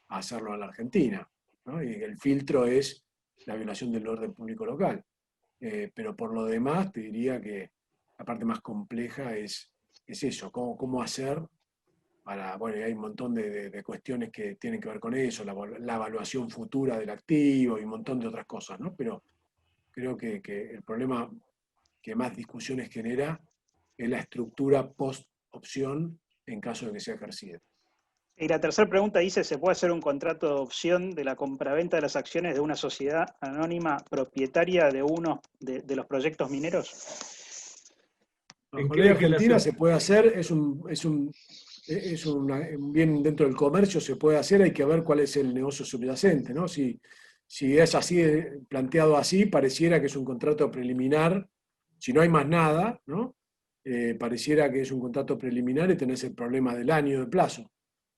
a hacerlo a la Argentina, ¿no? Y el filtro es la violación del orden público local. Pero por lo demás, te diría que la parte más compleja es eso, cómo hacer bueno, hay un montón de cuestiones que tienen que ver con eso, la evaluación futura del activo y un montón de otras cosas, ¿no? Pero creo que el problema que más discusiones genera es la estructura post-opción en caso de que sea ejercida. Y la tercera pregunta dice, ¿se puede hacer un contrato de opción de la compraventa de las acciones de una sociedad anónima propietaria de uno de los proyectos mineros? Bajo ley argentina se puede hacer, es un es un bien dentro del comercio, se puede hacer, hay que ver cuál es el negocio subyacente, ¿no? Si es así, planteado así, pareciera que es un contrato preliminar, si no hay más nada, ¿no? Pareciera que es un contrato preliminar y tenés el problema del año de plazo.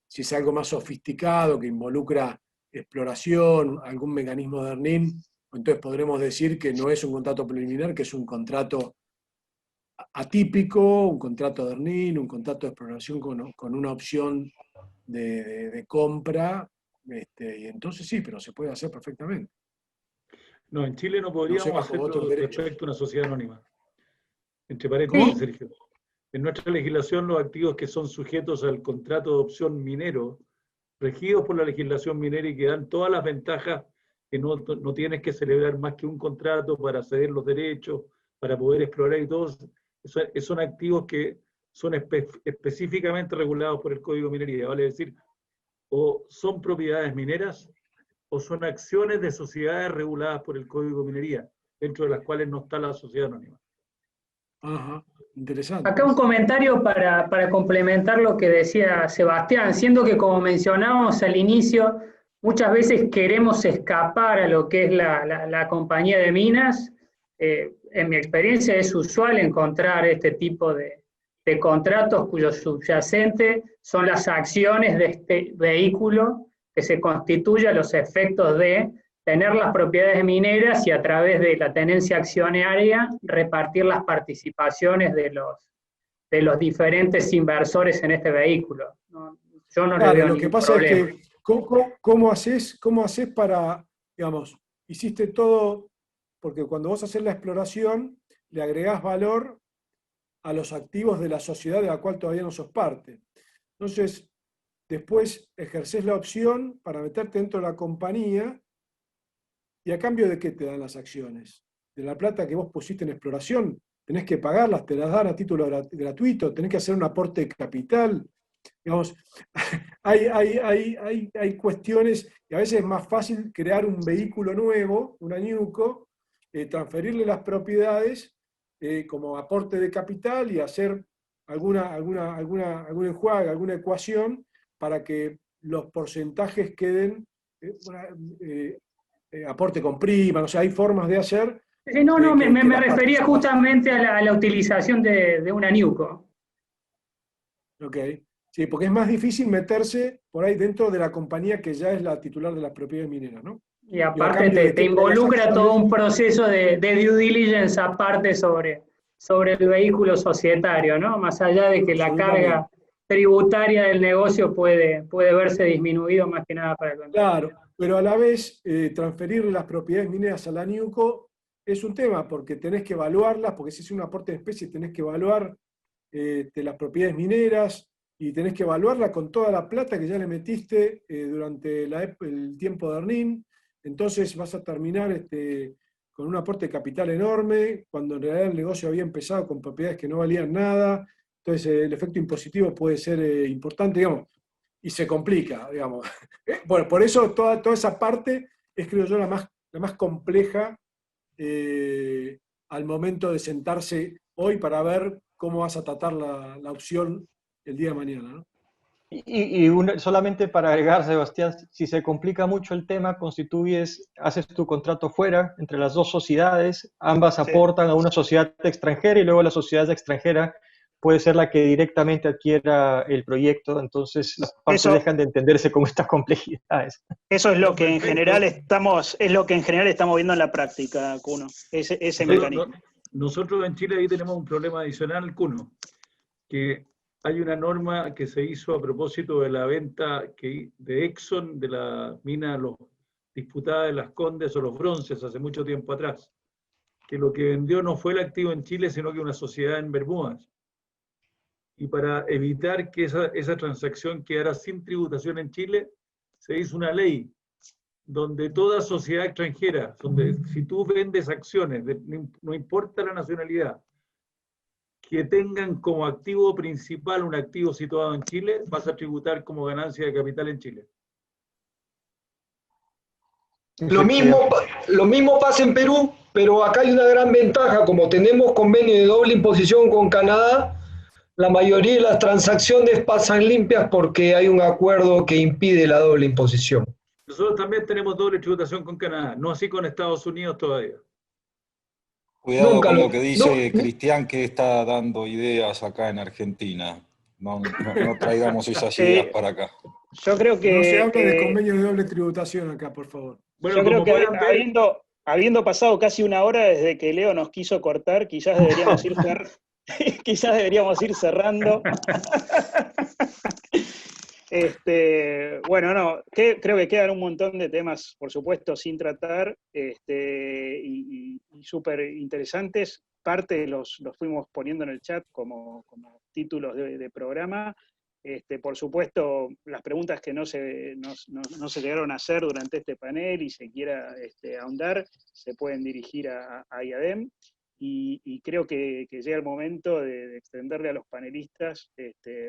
Si es algo más sofisticado, que involucra exploración, algún mecanismo de earn-in, entonces podremos decir que no es un contrato preliminar, que es un contrato atípico, un contrato de earn-in, un contrato de exploración con una opción de compra, y entonces sí, pero se puede hacer perfectamente. No, en Chile no No sé, podríamos bajo otros hacerlo derechos. respecto a una sociedad anónima. Entre paréntesis, Sergio. En nuestra legislación, los activos que son sujetos al contrato de opción minero, regidos por la legislación minera y que dan todas las ventajas que no tienes que celebrar más que un contrato para ceder los derechos, para poder explorar y todo, son activos que son específicamente regulados por el Código de Minería, vale decir, o son propiedades mineras o son acciones de sociedades reguladas por el Código de Minería, dentro de las cuales no está la sociedad anónima. Ajá, interesante. Acá un comentario para complementar lo que decía Sebastián, siendo que como mencionábamos al inicio, muchas veces queremos escapar a lo que es la compañía de minas. En mi experiencia es usual encontrar este tipo de contratos cuyo subyacente son las acciones de este vehículo que se constituye a los efectos de tener las propiedades mineras y a través de la tenencia accionaria repartir las participaciones de los diferentes inversores en este vehículo. Yo no le veo lo que ningún pasa problema. es que, ¿cómo haces para, digamos, hiciste todo, porque cuando vos haces la exploración, le agregás valor a los activos de la sociedad de la cual todavía no sos parte. Entonces, después ejercés la opción para meterte dentro de la compañía. ¿Y a cambio de qué te dan las acciones? De la plata que vos pusiste en exploración, tenés que pagarlas, te las dan a título gratuito, tenés que hacer un aporte de capital. Digamos, hay cuestiones, y a veces es más fácil crear un vehículo nuevo, una NewCo, transferirle las propiedades como aporte de capital y hacer algún enjuague, alguna ecuación para que los porcentajes queden aporte con prima, o sea, hay formas de hacer. Me refería justamente a la utilización de una NewCo. Ok, sí, porque es más difícil meterse por ahí dentro de la compañía que ya es la titular de las propiedades mineras, ¿no? Y aparte te involucra todo un proceso de due diligence aparte sobre el vehículo societario, ¿no? Más allá de que la carga tributaria del negocio puede verse disminuido más que nada para el vendedor. Claro, pero a la vez transferir las propiedades mineras a la NewCo es un tema, porque tenés que evaluarlas, porque si es un aporte de especie tenés que evaluar las propiedades mineras y tenés que evaluarla con toda la plata que ya le metiste durante el tiempo de earn-in. Entonces vas a terminar con un aporte de capital enorme, cuando en realidad el negocio había empezado con propiedades que no valían nada. Entonces el efecto impositivo puede ser importante, digamos, y se complica, digamos. Bueno, por eso toda esa parte es, creo yo, la más compleja al momento de sentarse hoy para ver cómo vas a tratar la opción el día de mañana, ¿no? Solamente para agregar, Sebastián, si se complica mucho el tema, haces tu contrato fuera entre las dos sociedades, ambas aportan a una sociedad extranjera y luego la sociedad extranjera puede ser la que directamente adquiera el proyecto, entonces las partes dejan de entenderse con estas complejidades. Eso es lo que en general estamos viendo en la práctica, Cuno, ese mecanismo. Nosotros en Chile ahí tenemos un problema adicional, Cuno, que hay una norma que se hizo a propósito de la venta de Exxon de la mina disputada de Las Condes o Los Bronces hace mucho tiempo atrás, que lo que vendió no fue el activo en Chile, sino que una sociedad en Bermudas. Y para evitar que esa transacción quedara sin tributación en Chile, se hizo una ley donde toda sociedad extranjera, donde si tú vendes acciones, no importa la nacionalidad, que tengan como activo principal un activo situado en Chile, vas a tributar como ganancia de capital en Chile. Lo mismo pasa en Perú, pero acá hay una gran ventaja, como tenemos convenio de doble imposición con Canadá, la mayoría de las transacciones pasan limpias porque hay un acuerdo que impide la doble imposición. Nosotros también tenemos doble tributación con Canadá, no así con Estados Unidos todavía. Cuidado Nunca con lo- lo que dice Cristian, que está dando ideas acá en Argentina. No traigamos esas ideas para acá. Yo creo que... No se habla de convenios de doble tributación acá, por favor. Bueno, yo creo como que pueden ver, habiendo pasado casi una hora desde que Leo nos quiso cortar, quizás deberíamos ir, quizás deberíamos ir cerrando. Bueno, no, creo que quedan un montón de temas, por supuesto, sin tratar, y súper interesantes. Parte los fuimos poniendo en el chat como títulos de programa. Por supuesto, las preguntas que no se llegaron a hacer durante este panel y se quiera ahondar, se pueden dirigir a IADEM. Y creo que llega el momento de extenderle a los panelistas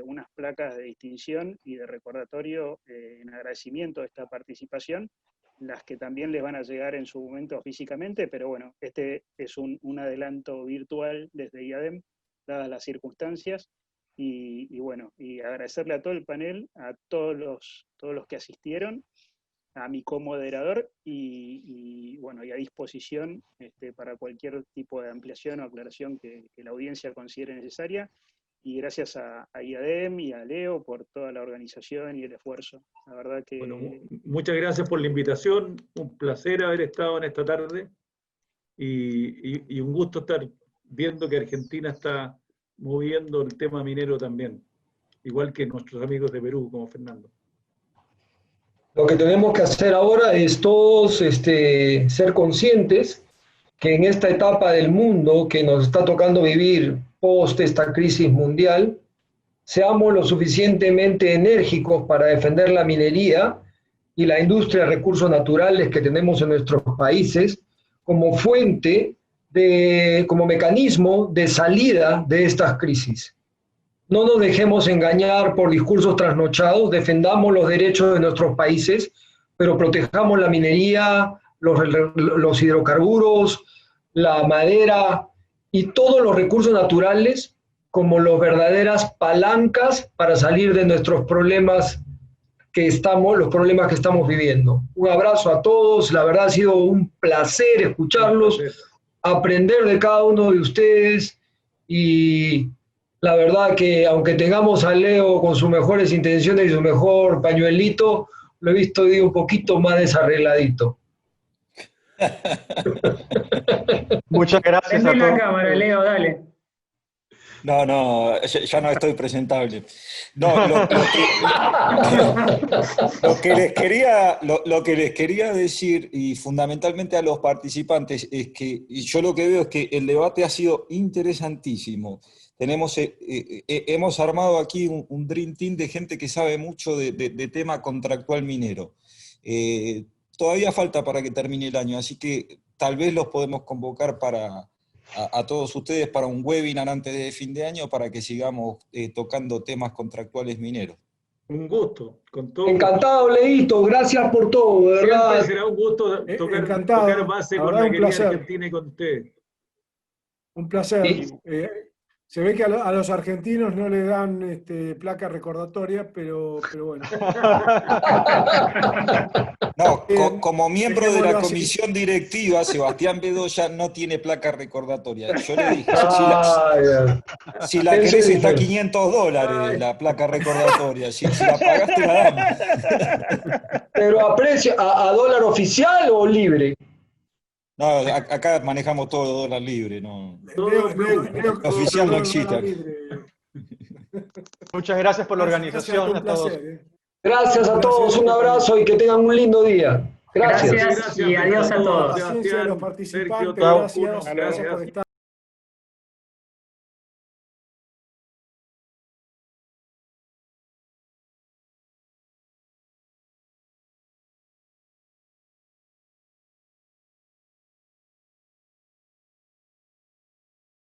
unas placas de distinción y de recordatorio en agradecimiento de esta participación, las que también les van a llegar en su momento físicamente, pero bueno, este es un adelanto virtual desde IADEM, dadas las circunstancias, y bueno, y agradecerle a todo el panel, a todos los que asistieron, a mi comoderador y bueno, y a disposición para cualquier tipo de ampliación o aclaración que la audiencia considere necesaria. Y gracias a IADEM y a Leo por toda la organización y el esfuerzo. La verdad que... bueno, muchas gracias por la invitación, un placer haber estado en esta tarde y un gusto estar viendo que Argentina está moviendo el tema minero también, igual que nuestros amigos de Perú, como Fernando. Lo que tenemos que hacer ahora es todos ser conscientes que en esta etapa del mundo que nos está tocando vivir post esta crisis mundial, seamos lo suficientemente enérgicos para defender la minería y la industria de recursos naturales que tenemos en nuestros países como fuente, como mecanismo de salida de estas crisis. No nos dejemos engañar por discursos trasnochados, defendamos los derechos de nuestros países, pero protejamos la minería, los hidrocarburos, la madera y todos los recursos naturales como las verdaderas palancas para salir de nuestros problemas los problemas que estamos viviendo. Un abrazo a todos, la verdad ha sido un placer escucharlos, aprender de cada uno de ustedes y la verdad que aunque tengamos a Leo con sus mejores intenciones y su mejor pañuelito, lo he visto hoy un poquito más desarregladito. Muchas gracias a Prende la todos. cámara, Leo, dale. No, ya no estoy presentable. No, lo que les quería decir, y fundamentalmente a los participantes, es que yo lo que veo es que el debate ha sido interesantísimo. Hemos armado aquí un Dream Team de gente que sabe mucho de tema contractual minero. Todavía falta para que termine el año, así que tal vez los podemos convocar a todos ustedes para un webinar antes de fin de año para que sigamos tocando temas contractuales mineros. Un gusto, con todo. Encantado, Leito, gracias por todo, de verdad. Siempre será un gusto tocar base con la querida Argentina y con ustedes. Un placer. Se ve que a los argentinos no le dan placa recordatoria, pero bueno. No, como miembro de la comisión directiva, Sebastián Bedoya no tiene placa recordatoria. Yo le dije, si la querés está a $500 la placa recordatoria. Si la pagaste, la damos. ¿Pero a dólar oficial o libre? No, acá manejamos todo dólar libre, no. Oficial no existe. Muchas gracias por la organización a todos. Gracias a todos, un abrazo y que tengan un lindo día. Gracias. Gracias y adiós a todos. Gracias a los participantes, Sergio, gracias por estar.